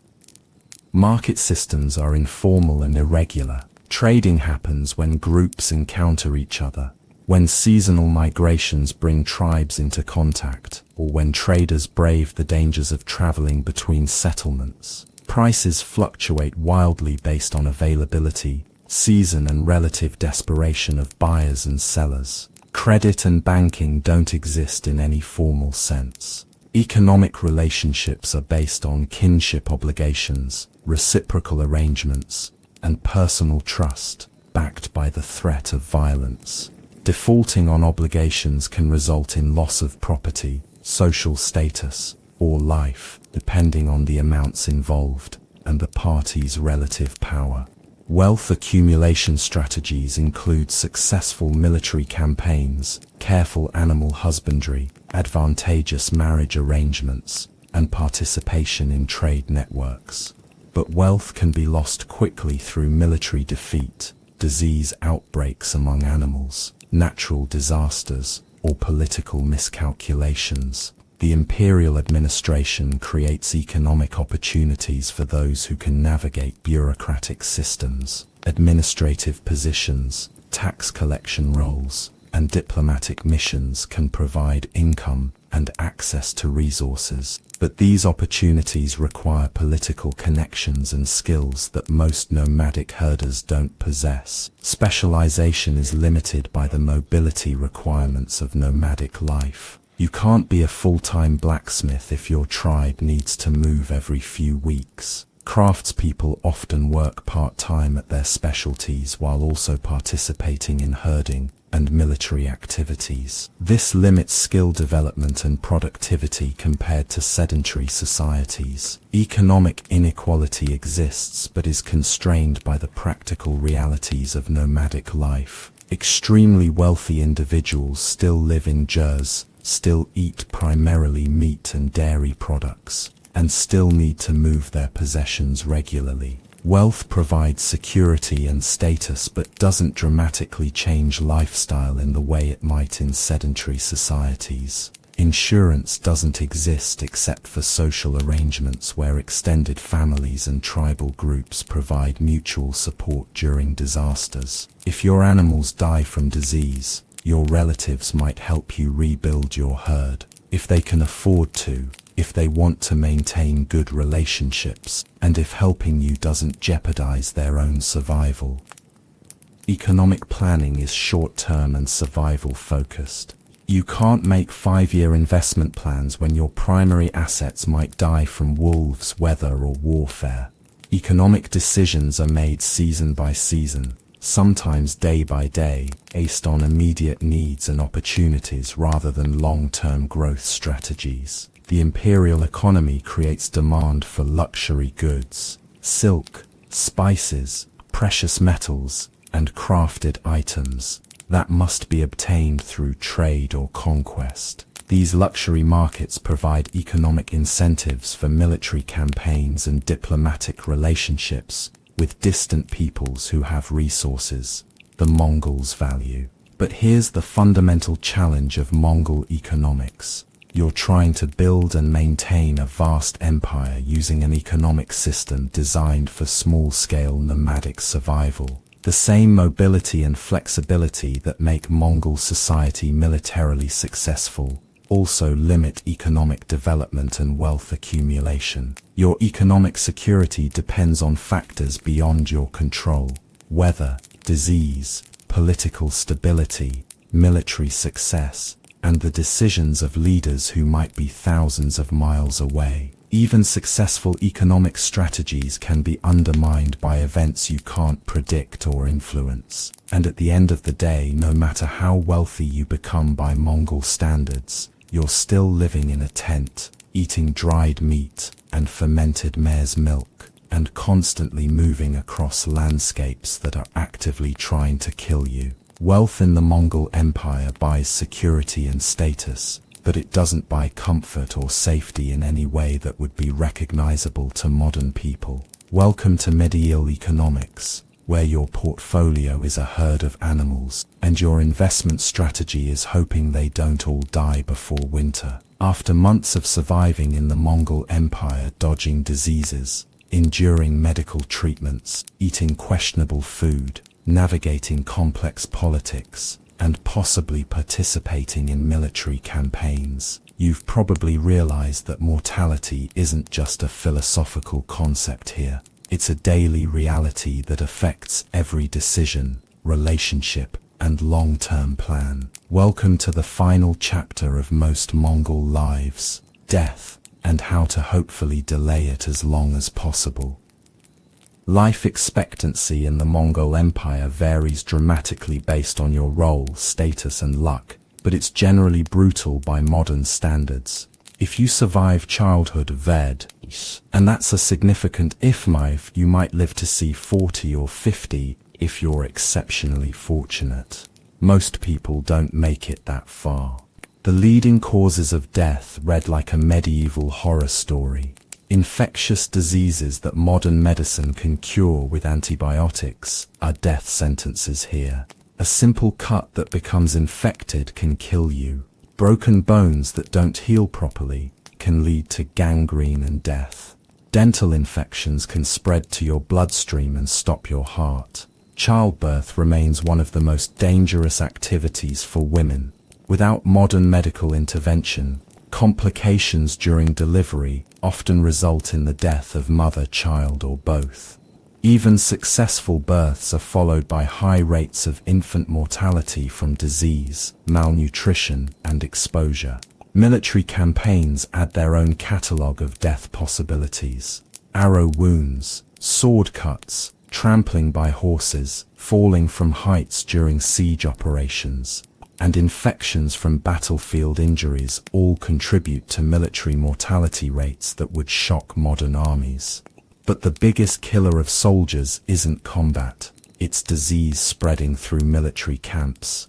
Market systems are informal and irregular. Trading happens when groups encounter each other, when seasonal migrations bring tribes into contact, or when traders brave the dangers of traveling between settlements. Prices fluctuate wildly based on availability, season, and relative desperation of buyers and sellers. Credit and banking don't exist in any formal sense. Economic relationships are based on kinship obligations, reciprocal arrangements, and personal trust, backed by the threat of violence. Defaulting on obligations can result in loss of property, social status, or life, depending on the amounts involved and the parties' relative power. Wealth accumulation strategies include successful military campaigns, careful animal husbandry, advantageous marriage arrangements, and participation in trade networks. But wealth can be lost quickly through military defeat, disease outbreaks among animals, natural disasters, or political miscalculations. The imperial administration creates economic opportunities for those who can navigate bureaucratic systems, administrative positions, tax collection roles, and diplomatic missions can provide income and access to resources. But these opportunities require political connections and skills that most nomadic herders don't possess. Specialization is limited by the mobility requirements of nomadic life. You can't be a full-time blacksmith if your tribe needs to move every few weeks. Craftspeople often work part-time at their specialties while also participating in herding and military activities. This limits skill development and productivity compared to sedentary societies. Economic inequality exists but is constrained by the practical realities of nomadic life. Extremely wealthy individuals still live in jers, still eat primarily meat and dairy products, and still need to move their possessions regularly. Wealth provides security and status but doesn't dramatically change lifestyle in the way it might in sedentary societies. Insurance doesn't exist except for social arrangements where extended families and tribal groups provide mutual support during disasters. If your animals die from disease, your relatives might help you rebuild your herd, if they can afford to, if they want to maintain good relationships, and if helping you doesn't jeopardize their own survival. Economic planning is short-term and survival-focused. You can't make 5-year investment plans when your primary assets might die from wolves, weather, or warfare. Economic decisions are made season by season, sometimes day by day, based on immediate needs and opportunities rather than long-term growth strategies. The imperial economy creates demand for luxury goods, silk, spices, precious metals, and crafted items that must be obtained through trade or conquest. These luxury markets provide economic incentives for military campaigns and diplomatic relationships with distant peoples who have resources. The Mongols' value. But here's the fundamental challenge of Mongol economics. You're trying to build and maintain a vast empire using an economic system designed for small-scale nomadic survival. The same mobility and flexibility that make Mongol society militarily successful also limit economic development and wealth accumulation. Your economic security depends on factors beyond your control: weather, disease, political stability, military success, and the decisions of leaders who might be thousands of miles away. Even successful economic strategies can be undermined by events you can't predict or influence. And at the end of the day, no matter how wealthy you become by Mongol standards, you're still living in a tent, eating dried meat and fermented mare's milk, and constantly moving across landscapes that are actively trying to kill you. Wealth in the Mongol Empire buys security and status, but it doesn't buy comfort or safety in any way that would be recognizable to modern people. Welcome to medieval economics, where your portfolio is a herd of animals, and your investment strategy is hoping they don't all die before winter. After months of surviving in the Mongol Empire, dodging diseases, enduring medical treatments, eating questionable food, navigating complex politics, and possibly participating in military campaigns, you've probably realized that mortality isn't just a philosophical concept here. It's a daily reality that affects every decision, relationship, and long-term plan. Welcome to the final chapter of most Mongol lives: death, and how to hopefully delay it as long as possible. Life expectancy in the Mongol Empire varies dramatically based on your role, status, and luck, but it's generally brutal by modern standards. If you survive childhood and that's a significant if, you might live to see 40 or 50 if you're exceptionally fortunate. Most people don't make it that far. The leading causes of death read like a medieval horror story. Infectious diseases that modern medicine can cure with antibiotics are death sentences here. A simple cut that becomes infected can kill you. Broken bones that don't heal properly can lead to gangrene and death. Dental infections can spread to your bloodstream and stop your heart. Childbirth remains one of the most dangerous activities for women. Without modern medical intervention, complications during delivery often result in the death of mother, child, or both. Even successful births are followed by high rates of infant mortality from disease, malnutrition, and exposure. Military campaigns add their own catalogue of death possibilities: arrow wounds, sword cuts, trampling by horses, falling from heights during siege operations, and infections from battlefield injuries all contribute to military mortality rates that would shock modern armies. But the biggest killer of soldiers isn't combat, it's disease spreading through military camps.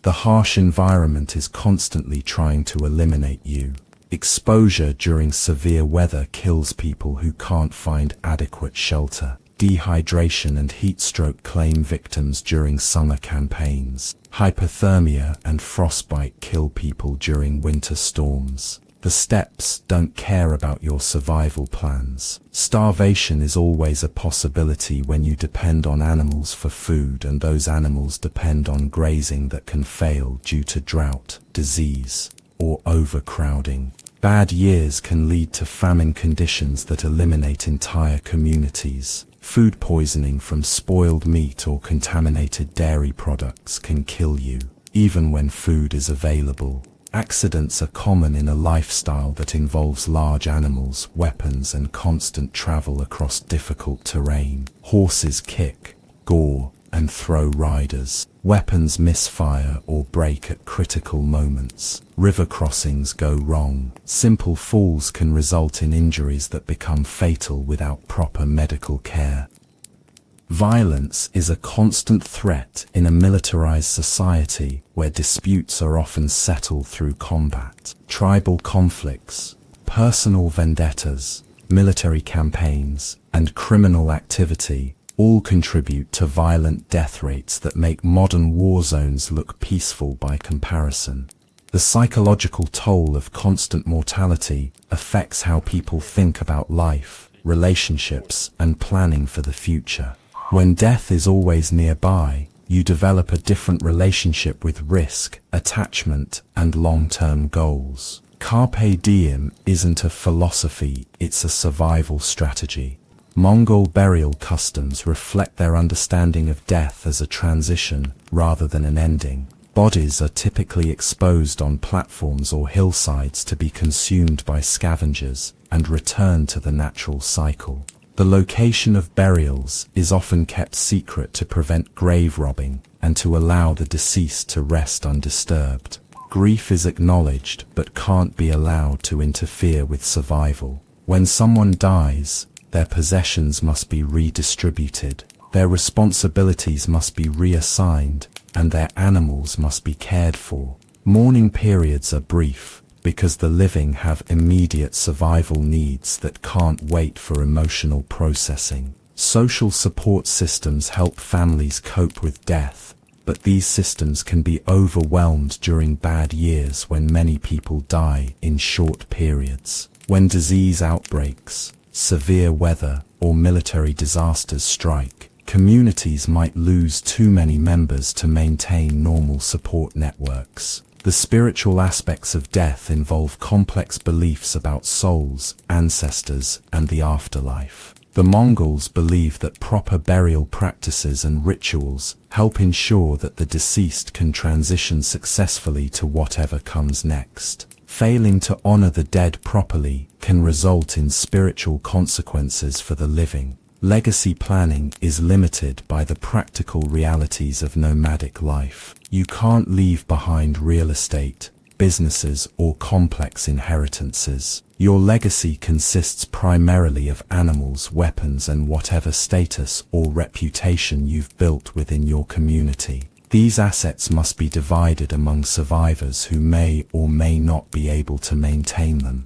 The harsh environment is constantly trying to eliminate you. Exposure during severe weather kills people who can't find adequate shelter. Dehydration and heat stroke claim victims during summer campaigns. Hypothermia and frostbite kill people during winter storms. The steppes don't care about your survival plans. Starvation is always a possibility when you depend on animals for food, and those animals depend on grazing that can fail due to drought, disease, or overcrowding. Bad years can lead to famine conditions that eliminate entire communities. Food poisoning from spoiled meat or contaminated dairy products can kill you, even when food is available. Accidents are common in a lifestyle that involves large animals, weapons, and constant travel across difficult terrain. Horses kick, gore, and throw riders. Weapons misfire or break at critical moments. River crossings go wrong. Simple falls can result in injuries that become fatal without proper medical care. Violence is a constant threat in a militarized society where disputes are often settled through combat. Tribal conflicts, personal vendettas, military campaigns, and criminal activity all contribute to violent death rates that make modern war zones look peaceful by comparison. The psychological toll of constant mortality affects how people think about life, relationships, and planning for the future. When death is always nearby, you develop a different relationship with risk, attachment, and long-term goals. Carpe diem isn't a philosophy, it's a survival strategy. Mongol burial customs reflect their understanding of death as a transition rather than an ending. Bodies are typically exposed on platforms or hillsides to be consumed by scavengers and return to the natural cycle. The location of burials is often kept secret to prevent grave robbing and to allow the deceased to rest undisturbed. Grief is acknowledged but can't be allowed to interfere with survival. When someone dies, their possessions must be redistributed, their responsibilities must be reassigned, and their animals must be cared for. Mourning periods are brief, because the living have immediate survival needs that can't wait for emotional processing. Social support systems help families cope with death, but these systems can be overwhelmed during bad years when many people die in short periods. When disease outbreaks, severe weather, or military disasters strike, communities might lose too many members to maintain normal support networks. The spiritual aspects of death involve complex beliefs about souls, ancestors, and the afterlife. The Mongols believe that proper burial practices and rituals help ensure that the deceased can transition successfully to whatever comes next. Failing to honor the dead properly can result in spiritual consequences for the living. Legacy planning is limited by the practical realities of nomadic life. You can't leave behind real estate, businesses, or complex inheritances. Your legacy consists primarily of animals, weapons, and whatever status or reputation you've built within your community. These assets must be divided among survivors who may or may not be able to maintain them.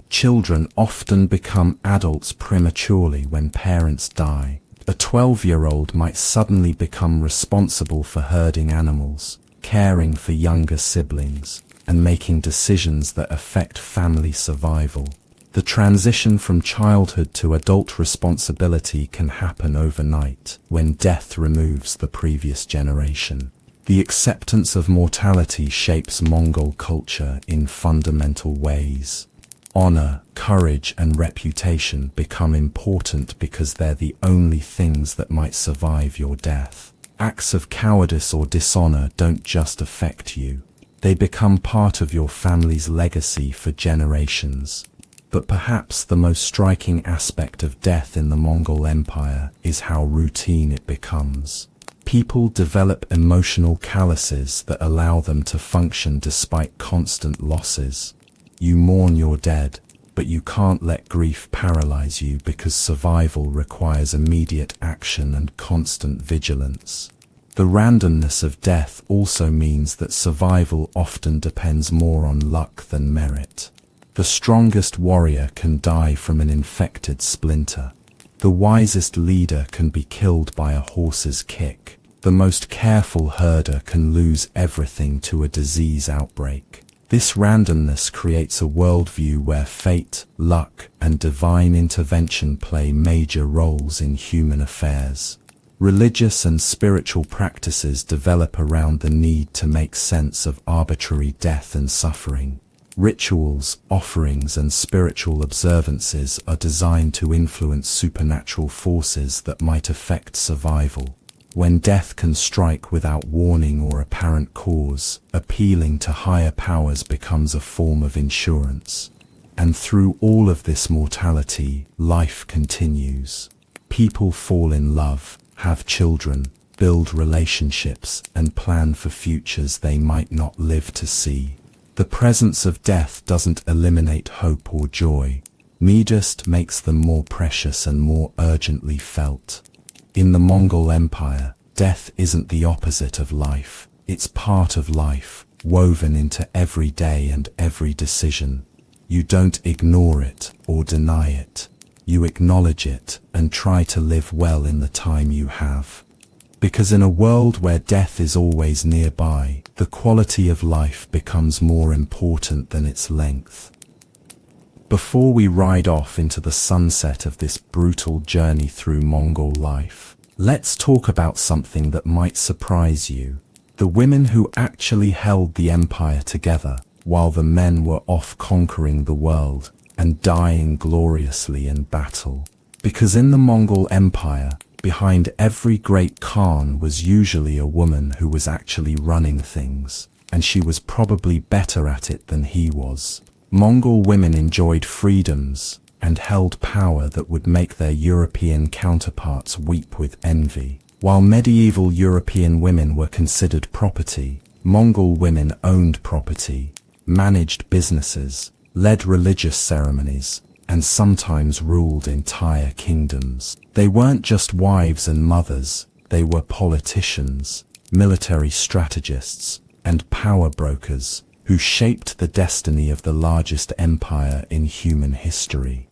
Children often become adults prematurely when parents die. A 12-year-old might suddenly become responsible for herding animals, caring for younger siblings, and making decisions that affect family survival. The transition from childhood to adult responsibility can happen overnight when death removes the previous generation. The acceptance of mortality shapes Mongol culture in fundamental ways. Honor, courage, and reputation become important because they're the only things that might survive your death. Acts of cowardice or dishonor don't just affect you. They become part of your family's legacy for generations. But perhaps the most striking aspect of death in the Mongol Empire is how routine it becomes. People develop emotional calluses that allow them to function despite constant losses. You mourn your dead, but you can't let grief paralyze you because survival requires immediate action and constant vigilance. The randomness of death also means that survival often depends more on luck than merit. The strongest warrior can die from an infected splinter. The wisest leader can be killed by a horse's kick. The most careful herder can lose everything to a disease outbreak. This randomness creates a worldview where fate, luck, and divine intervention play major roles in human affairs. Religious and spiritual practices develop around the need to make sense of arbitrary death and suffering. Rituals, offerings, and spiritual observances are designed to influence supernatural forces that might affect survival. When death can strike without warning or apparent cause, appealing to higher powers becomes a form of insurance. And through all of this mortality, life continues. People fall in love, have children, build relationships, and plan for futures they might not live to see. The presence of death doesn't eliminate hope or joy. It just makes them more precious and more urgently felt. In the Mongol Empire, death isn't the opposite of life. It's part of life, woven into every day and every decision. You don't ignore it or deny it. you acknowledge it and try to live well in the time you have. Because in a world where death is always nearby, the quality of life becomes more important than its length. Before we ride off into the sunset of this brutal journey through Mongol life, let's talk about something that might surprise you: the women who actually held the empire together, while the men were off conquering the world and dying gloriously in battle. Because in the Mongol Empire, behind every great Khan was usually a woman who was actually running things, and she was probably better at it than he was. Mongol women enjoyed freedoms and held power that would make their European counterparts weep with envy. While medieval European women were considered property, Mongol women owned property, managed businesses, led religious ceremonies, and sometimes ruled entire kingdoms. They weren't just wives and mothers, they were politicians, military strategists, and power brokers who shaped the destiny of the largest empire in human history.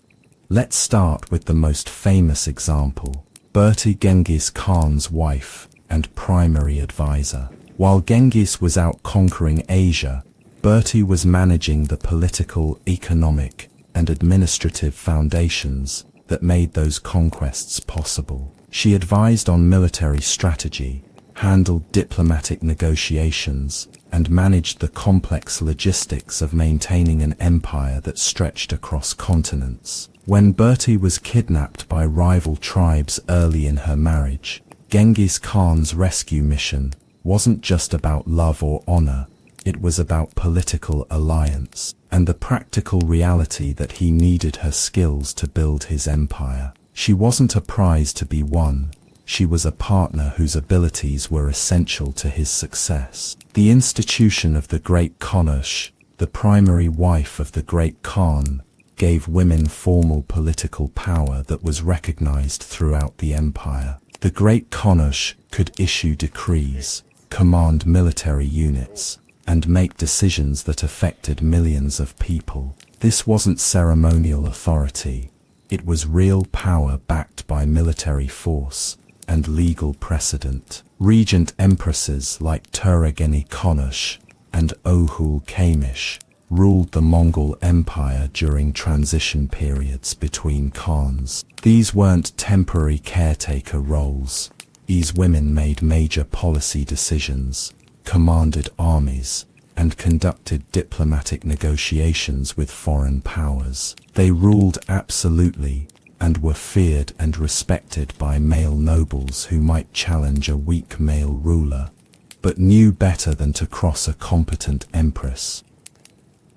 Let's start with the most famous example: Berti, Genghis Khan's wife and primary advisor. While Genghis was out conquering Asia, Berti was managing the political, economic, and administrative foundations that made those conquests possible. She advised on military strategy, handled diplomatic negotiations, and managed the complex logistics of maintaining an empire that stretched across continents. When Berti was kidnapped by rival tribes early in her marriage, Genghis Khan's rescue mission wasn't just about love or honor, it was about political alliance and the practical reality that he needed her skills to build his empire. She wasn't a prize to be won, she was a partner whose abilities were essential to his success. The institution of the Great Khanush, the primary wife of the Great Khan, gave women formal political power that was recognized throughout the empire. The Great Khanush could issue decrees, command military units, and make decisions that affected millions of people. This wasn't ceremonial authority, it was real power backed by military force and legal precedent. Regent empresses like Turageni Khanush and Ohul Kamish ruled the Mongol Empire during transition periods between Khans. These weren't temporary caretaker roles. These women made major policy decisions, commanded armies, and conducted diplomatic negotiations with foreign powers. They ruled absolutely and were feared and respected by male nobles who might challenge a weak male ruler, but knew better than to cross a competent empress.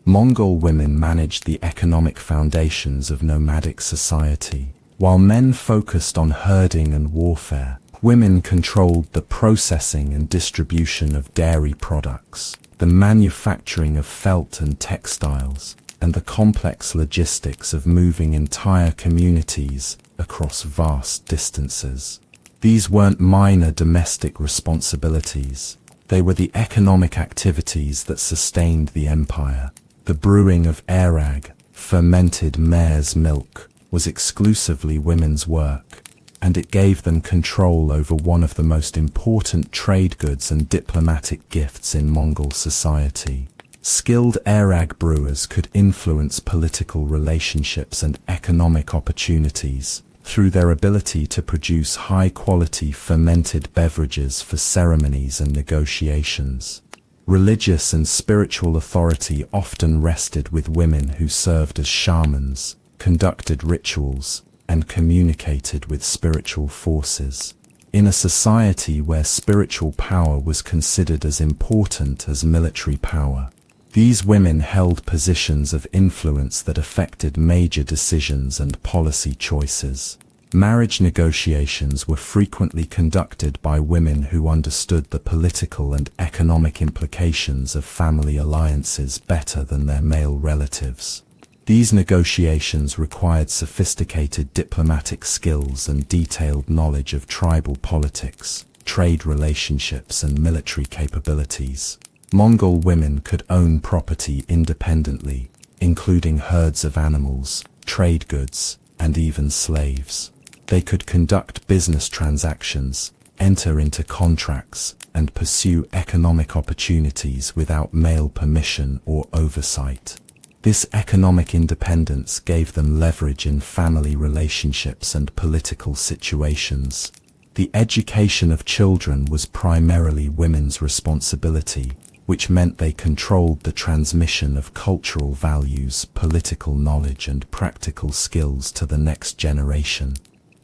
Mongol women managed the economic foundations of nomadic society. While men focused on herding and warfare, women controlled the processing and distribution of dairy products, the manufacturing of felt and textiles, and the complex logistics of moving entire communities across vast distances. These weren't minor domestic responsibilities. They were the economic activities that sustained the empire. The brewing of airag, fermented mare's milk, was exclusively women's work, and it gave them control over one of the most important trade goods and diplomatic gifts in Mongol society. Skilled airag brewers could influence political relationships and economic opportunities through their ability to produce high-quality fermented beverages for ceremonies and negotiations. Religious and spiritual authority often rested with women who served as shamans, conducted rituals, and communicated with spiritual forces. In a society where spiritual power was considered as important as military power, these women held positions of influence that affected major decisions and policy choices. Marriage negotiations were frequently conducted by women who understood the political and economic implications of family alliances better than their male relatives. These negotiations required sophisticated diplomatic skills and detailed knowledge of tribal politics, trade relationships, and military capabilities. Mongol women could own property independently, including herds of animals, trade goods, and even slaves. They could conduct business transactions, enter into contracts, and pursue economic opportunities without male permission or oversight. This economic independence gave them leverage in family relationships and political situations. The education of children was primarily women's responsibility, which meant they controlled the transmission of cultural values, political knowledge, and practical skills to the next generation.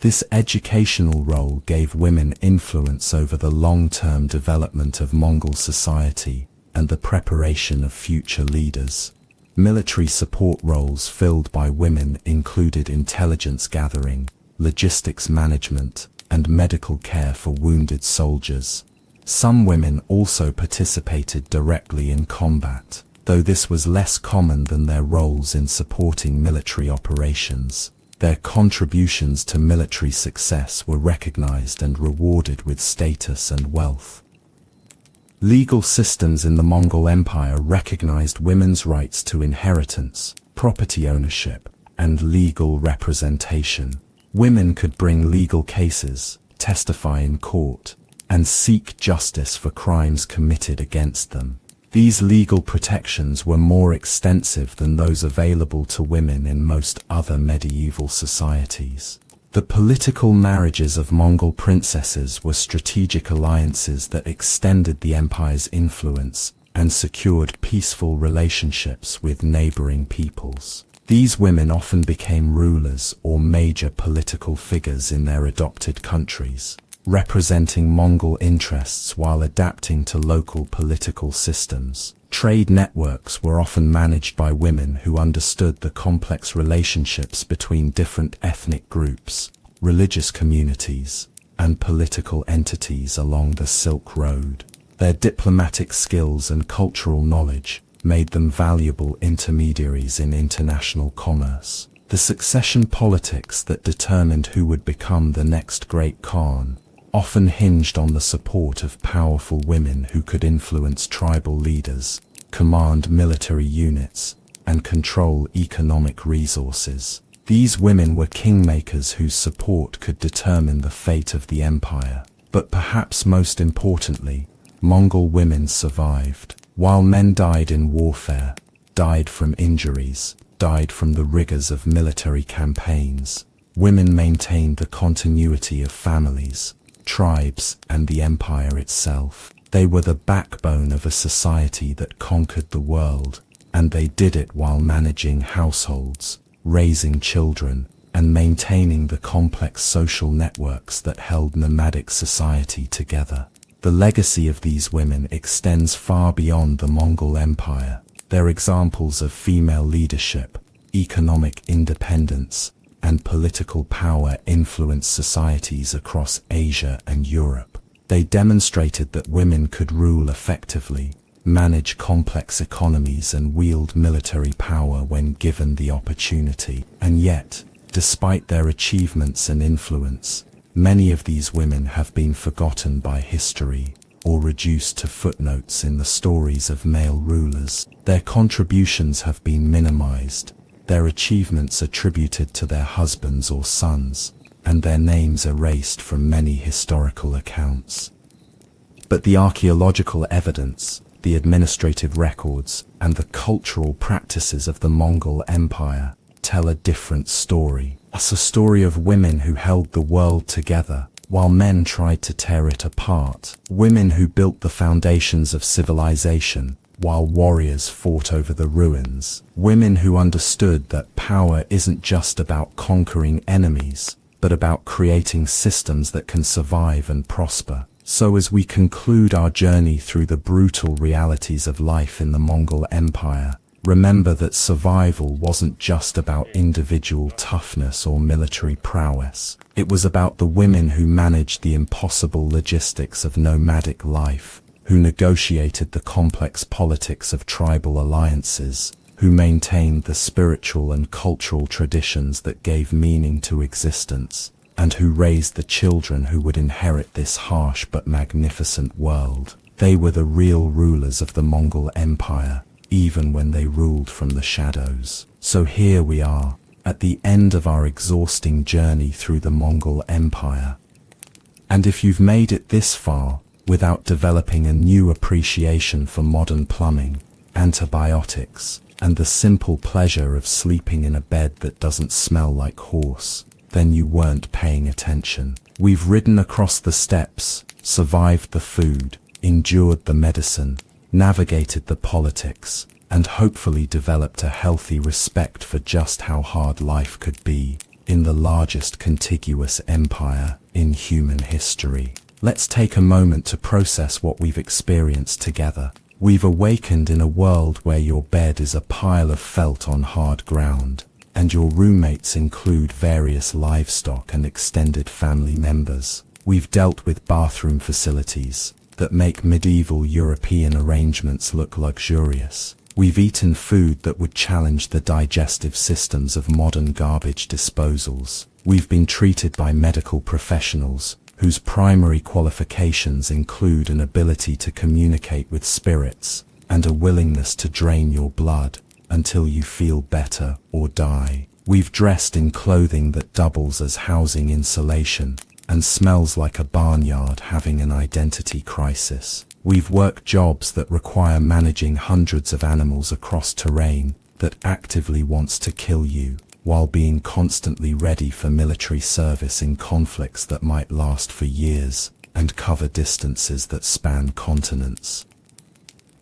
This educational role gave women influence over the long-term development of Mongol society and the preparation of future leaders. Military support roles filled by women included intelligence gathering, logistics management, and medical care for wounded soldiers. Some women also participated directly in combat, though this was less common than their roles in supporting military operations. Their contributions to military success were recognized and rewarded with status and wealth. Legal systems in the Mongol Empire recognized women's rights to inheritance, property ownership, and legal representation. Women could bring legal cases, testify in court, and seek justice for crimes committed against them. These legal protections were more extensive than those available to women in most other medieval societies. The political marriages of Mongol princesses were strategic alliances that extended the empire's influence and secured peaceful relationships with neighboring peoples. These women often became rulers or major political figures in their adopted countries, representing Mongol interests while adapting to local political systems. Trade networks were often managed by women who understood the complex relationships between different ethnic groups, religious communities, and political entities along the Silk Road. Their diplomatic skills and cultural knowledge made them valuable intermediaries in international commerce. The succession politics that determined who would become the next great Khan often hinged on the support of powerful women who could influence tribal leaders, command military units, and control economic resources. These women were kingmakers whose support could determine the fate of the empire. But perhaps most importantly, Mongol women survived. While men died in warfare, died from injuries, died from the rigors of military campaigns, women maintained the continuity of families, tribes, and the empire itself. They were the backbone of a society that conquered the world, and they did it while managing households, raising children, and maintaining the complex social networks that held nomadic society together. The legacy of these women extends far beyond the Mongol Empire. Their examples of female leadership, economic independence, and political power influenced societies across Asia and Europe. They demonstrated that women could rule effectively, manage complex economies, and wield military power when given the opportunity. And yet, despite their achievements and influence, many of these women have been forgotten by history or reduced to footnotes in the stories of male rulers. Their contributions have been minimized, their achievements attributed to their husbands or sons, and their names erased from many historical accounts. But the archaeological evidence, the administrative records, and the cultural practices of the Mongol Empire tell a different story. It's a story of women who held the world together, while men tried to tear it apart. Women who built the foundations of civilization, while warriors fought over the ruins. Women who understood that power isn't just about conquering enemies, but about creating systems that can survive and prosper. So as we conclude our journey through the brutal realities of life in the Mongol Empire, remember that survival wasn't just about individual toughness or military prowess. It was about the women who managed the impossible logistics of nomadic life, who negotiated the complex politics of tribal alliances, who maintained the spiritual and cultural traditions that gave meaning to existence, and who raised the children who would inherit this harsh but magnificent world. They were the real rulers of the Mongol Empire, even when they ruled from the shadows. So here we are, at the end of our exhausting journey through the Mongol Empire. And if you've made it this far without developing a new appreciation for modern plumbing, antibiotics, and the simple pleasure of sleeping in a bed that doesn't smell like horse, then you weren't paying attention. We've ridden across the steppes, survived the food, endured the medicine, navigated the politics, and hopefully developed a healthy respect for just how hard life could be in the largest contiguous empire in human history. Let's take a moment to process what we've experienced together. We've awakened in a world where your bed is a pile of felt on hard ground, and your roommates include various livestock and extended family members. We've dealt with bathroom facilities that make medieval European arrangements look luxurious. We've eaten food that would challenge the digestive systems of modern garbage disposals. We've been treated by medical professionals whose primary qualifications include an ability to communicate with spirits and a willingness to drain your blood until you feel better or die. We've dressed in clothing that doubles as housing insulation and smells like a barnyard having an identity crisis. We've worked jobs that require managing hundreds of animals across terrain that actively wants to kill you, while being constantly ready for military service in conflicts that might last for years and cover distances that span continents.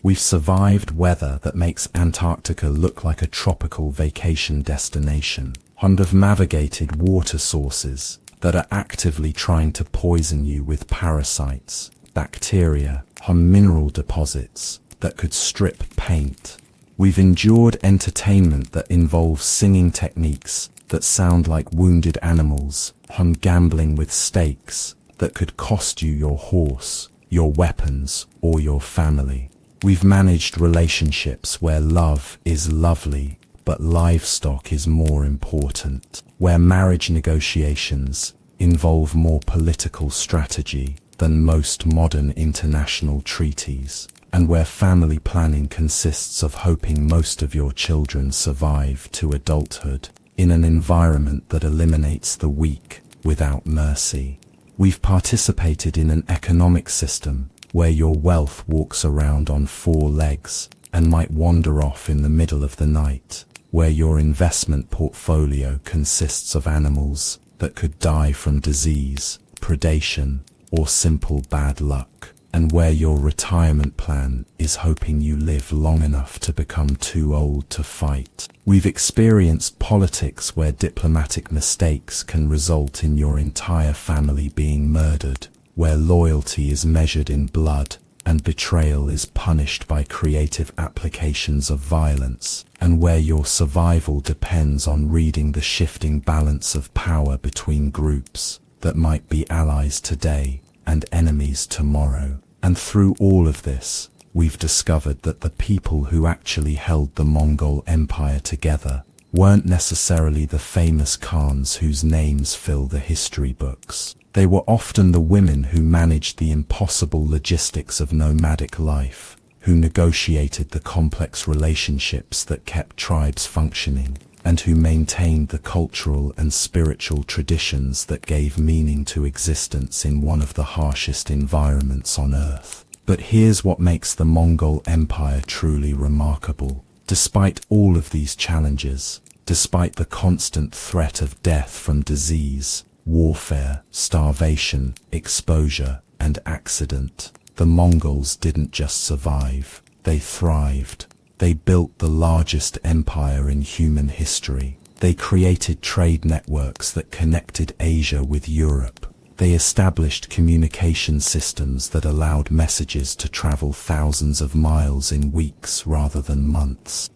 We've survived weather that makes Antarctica look like a tropical vacation destination, and have navigated water sources that are actively trying to poison you with parasites, bacteria, and mineral deposits that could strip paint. We've endured entertainment that involves singing techniques that sound like wounded animals, and gambling with stakes that could cost you your horse, your weapons, or your family. We've managed relationships where love is lovely, but livestock is more important, where marriage negotiations involve more political strategy than most modern international treaties, and where family planning consists of hoping most of your children survive to adulthood in an environment that eliminates the weak without mercy. We've participated in an economic system where your wealth walks around on four legs and might wander off in the middle of the night, where your investment portfolio consists of animals that could die from disease, predation, or simple bad luck, and where your retirement plan is hoping you live long enough to become too old to fight. We've experienced politics where diplomatic mistakes can result in your entire family being murdered, where loyalty is measured in blood and betrayal is punished by creative applications of violence, and where your survival depends on reading the shifting balance of power between groups that might be allies today and enemies tomorrow. And through all of this, we've discovered that the people who actually held the Mongol Empire together weren't necessarily the famous Khans whose names fill the history books. They were often the women who managed the impossible logistics of nomadic life, who negotiated the complex relationships that kept tribes functioning, and who maintained the cultural and spiritual traditions that gave meaning to existence in one of the harshest environments on Earth. But here's what makes the Mongol Empire truly remarkable. Despite all of these challenges, despite the constant threat of death from disease, warfare, starvation, exposure, and accident, the Mongols didn't just survive, they thrived. They built the largest empire in human history. They created trade networks that connected Asia with Europe. They established communication systems that allowed messages to travel thousands of miles in weeks rather than months.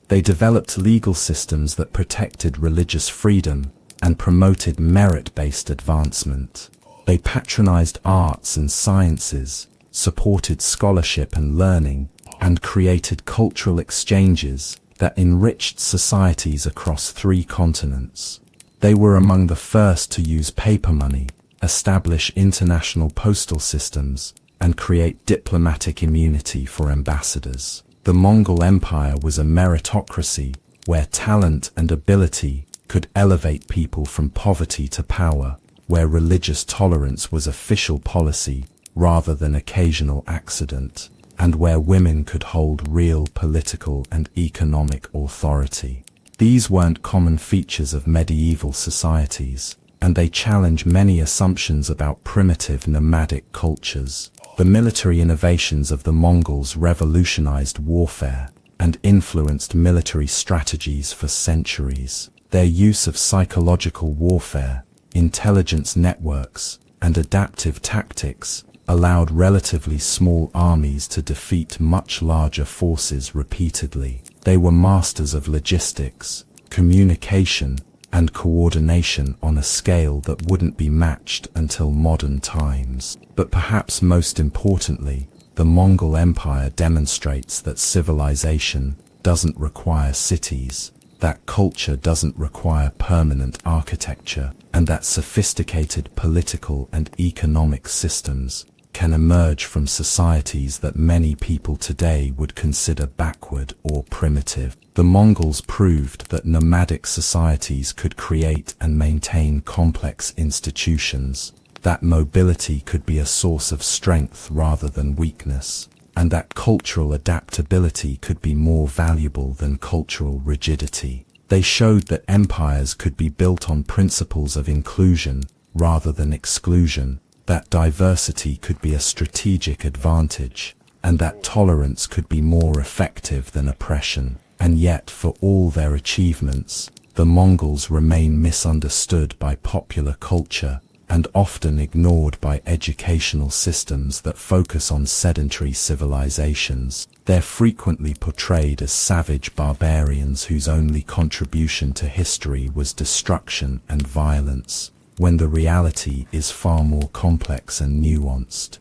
They developed legal systems that protected religious freedom and promoted merit-based advancement. They patronized arts and sciences, supported scholarship and learning, and created cultural exchanges that enriched societies across 3 continents. They were among the first to use paper money, establish international postal systems, and create diplomatic immunity for ambassadors. The Mongol Empire was a meritocracy where talent and ability could elevate people from poverty to power, where religious tolerance was official policy rather than occasional accident, and where women could hold real political and economic authority. These weren't common features of medieval societies, and they challenge many assumptions about primitive nomadic cultures. The military innovations of the Mongols revolutionized warfare and influenced military strategies for centuries. Their use of psychological warfare, intelligence networks, and adaptive tactics allowed relatively small armies to defeat much larger forces repeatedly. They were masters of logistics, communication, and coordination on a scale that wouldn't be matched until modern times. But perhaps most importantly, the Mongol Empire demonstrates that civilization doesn't require cities, that culture doesn't require permanent architecture, and that sophisticated political and economic systems can emerge from societies that many people today would consider backward or primitive. The Mongols proved that nomadic societies could create and maintain complex institutions, that mobility could be a source of strength rather than weakness, and that cultural adaptability could be more valuable than cultural rigidity. They showed that empires could be built on principles of inclusion rather than exclusion, that diversity could be a strategic advantage, and that tolerance could be more effective than oppression. And yet, for all their achievements, the Mongols remain misunderstood by popular culture and often ignored by educational systems that focus on sedentary civilizations. They're frequently portrayed as savage barbarians whose only contribution to history was destruction and violence, when the reality is far more complex and nuanced.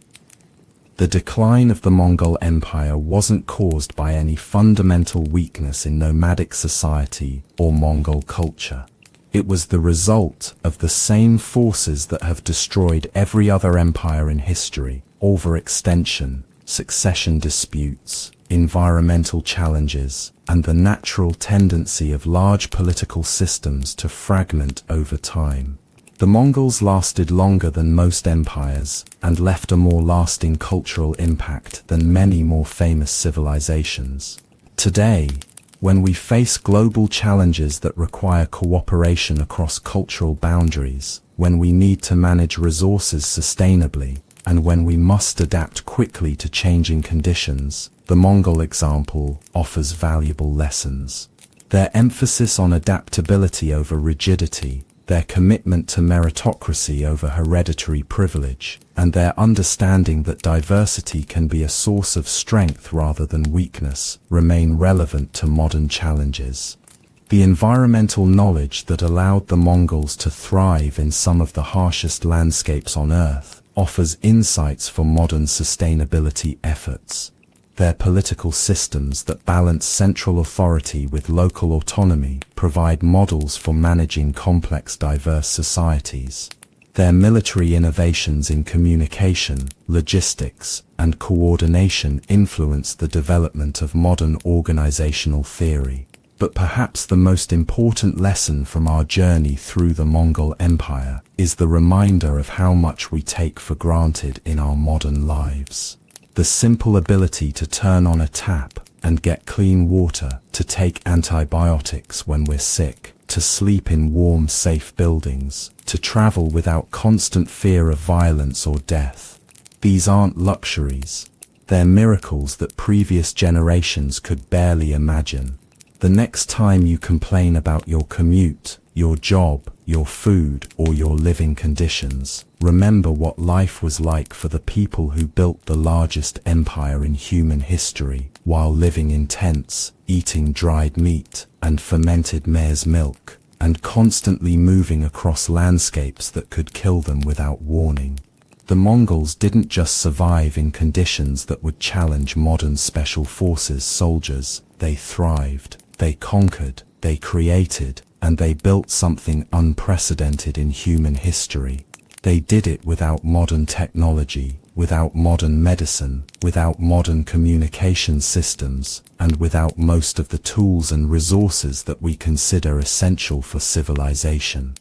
The decline of the Mongol Empire wasn't caused by any fundamental weakness in nomadic society or Mongol culture. It was the result of the same forces that have destroyed every other empire in history: overextension, succession disputes, environmental challenges, and the natural tendency of large political systems to fragment over time. The Mongols lasted longer than most empires and left a more lasting cultural impact than many more famous civilizations. Today, when we face global challenges that require cooperation across cultural boundaries, when we need to manage resources sustainably, and when we must adapt quickly to changing conditions, the Mongol example offers valuable lessons. Their emphasis on adaptability over rigidity, their commitment to meritocracy over hereditary privilege, and their understanding that diversity can be a source of strength rather than weakness, remain relevant to modern challenges. The environmental knowledge that allowed the Mongols to thrive in some of the harshest landscapes on Earth offers insights for modern sustainability efforts. Their political systems that balance central authority with local autonomy provide models for managing complex, diverse societies. Their military innovations in communication, logistics, and coordination influence the development of modern organizational theory. But perhaps the most important lesson from our journey through the Mongol Empire is the reminder of how much we take for granted in our modern lives. The simple ability to turn on a tap and get clean water, to take antibiotics when we're sick, to sleep in warm, safe buildings, to travel without constant fear of violence or death. These aren't luxuries. They're miracles that previous generations could barely imagine. The next time you complain about your commute, your job, your food, or your living conditions, remember what life was like for the people who built the largest empire in human history, while living in tents, eating dried meat and fermented mare's milk, and constantly moving across landscapes that could kill them without warning. The Mongols didn't just survive in conditions that would challenge modern special forces soldiers. They thrived, they conquered, they created, and they built something unprecedented in human history. They did it without modern technology, without modern medicine, without modern communication systems, and without most of the tools and resources that we consider essential for civilization.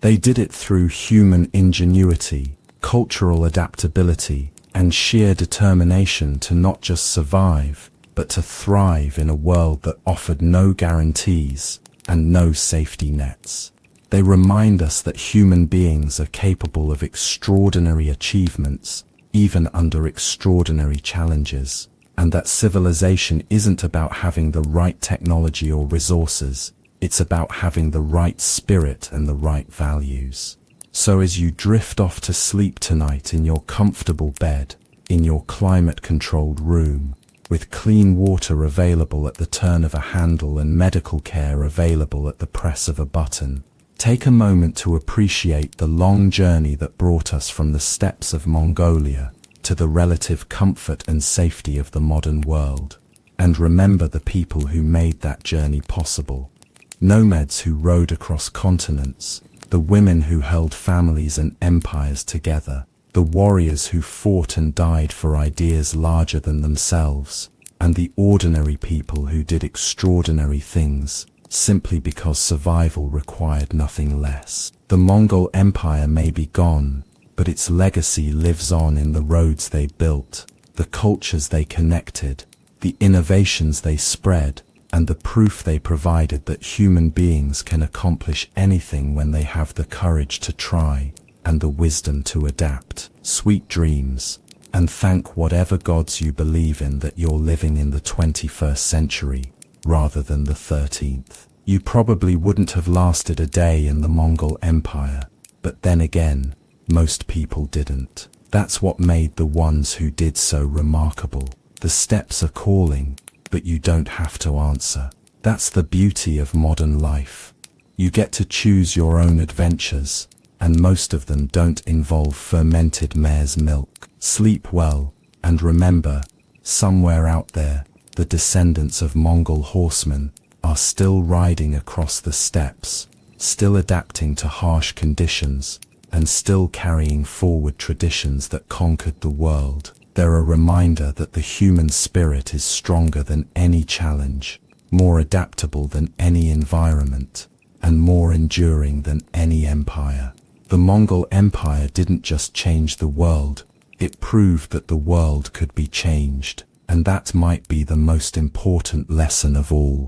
They did it through human ingenuity, cultural adaptability, and sheer determination to not just survive, but to thrive in a world that offered no guarantees and no safety nets. They remind us that human beings are capable of extraordinary achievements, even under extraordinary challenges, and that civilization isn't about having the right technology or resources, it's about having the right spirit and the right values. So as you drift off to sleep tonight in your comfortable bed, in your climate-controlled room, with clean water available at the turn of a handle and medical care available at the press of a button, take a moment to appreciate the long journey that brought us from the steppes of Mongolia to the relative comfort and safety of the modern world. And remember the people who made that journey possible. Nomads who rode across continents, the women who held families and empires together, the warriors who fought and died for ideas larger than themselves, and the ordinary people who did extraordinary things, simply because survival required nothing less. The Mongol Empire may be gone, but its legacy lives on in the roads they built, the cultures they connected, the innovations they spread, and the proof they provided that human beings can accomplish anything when they have the courage to try and the wisdom to adapt. Sweet dreams, and thank whatever gods you believe in that you're living in the 21st century, rather than the 13th. You probably wouldn't have lasted a day in the Mongol Empire, but then again, most people didn't. That's what made the ones who did so remarkable. The steppes are calling, but you don't have to answer. That's the beauty of modern life. You get to choose your own adventures, and most of them don't involve fermented mare's milk. Sleep well, and remember, somewhere out there, the descendants of Mongol horsemen are still riding across the steppes, still adapting to harsh conditions, and still carrying forward traditions that conquered the world. They're a reminder that the human spirit is stronger than any challenge, more adaptable than any environment, and more enduring than any empire. The Mongol Empire didn't just change the world, it proved that the world could be changed, and that might be the most important lesson of all.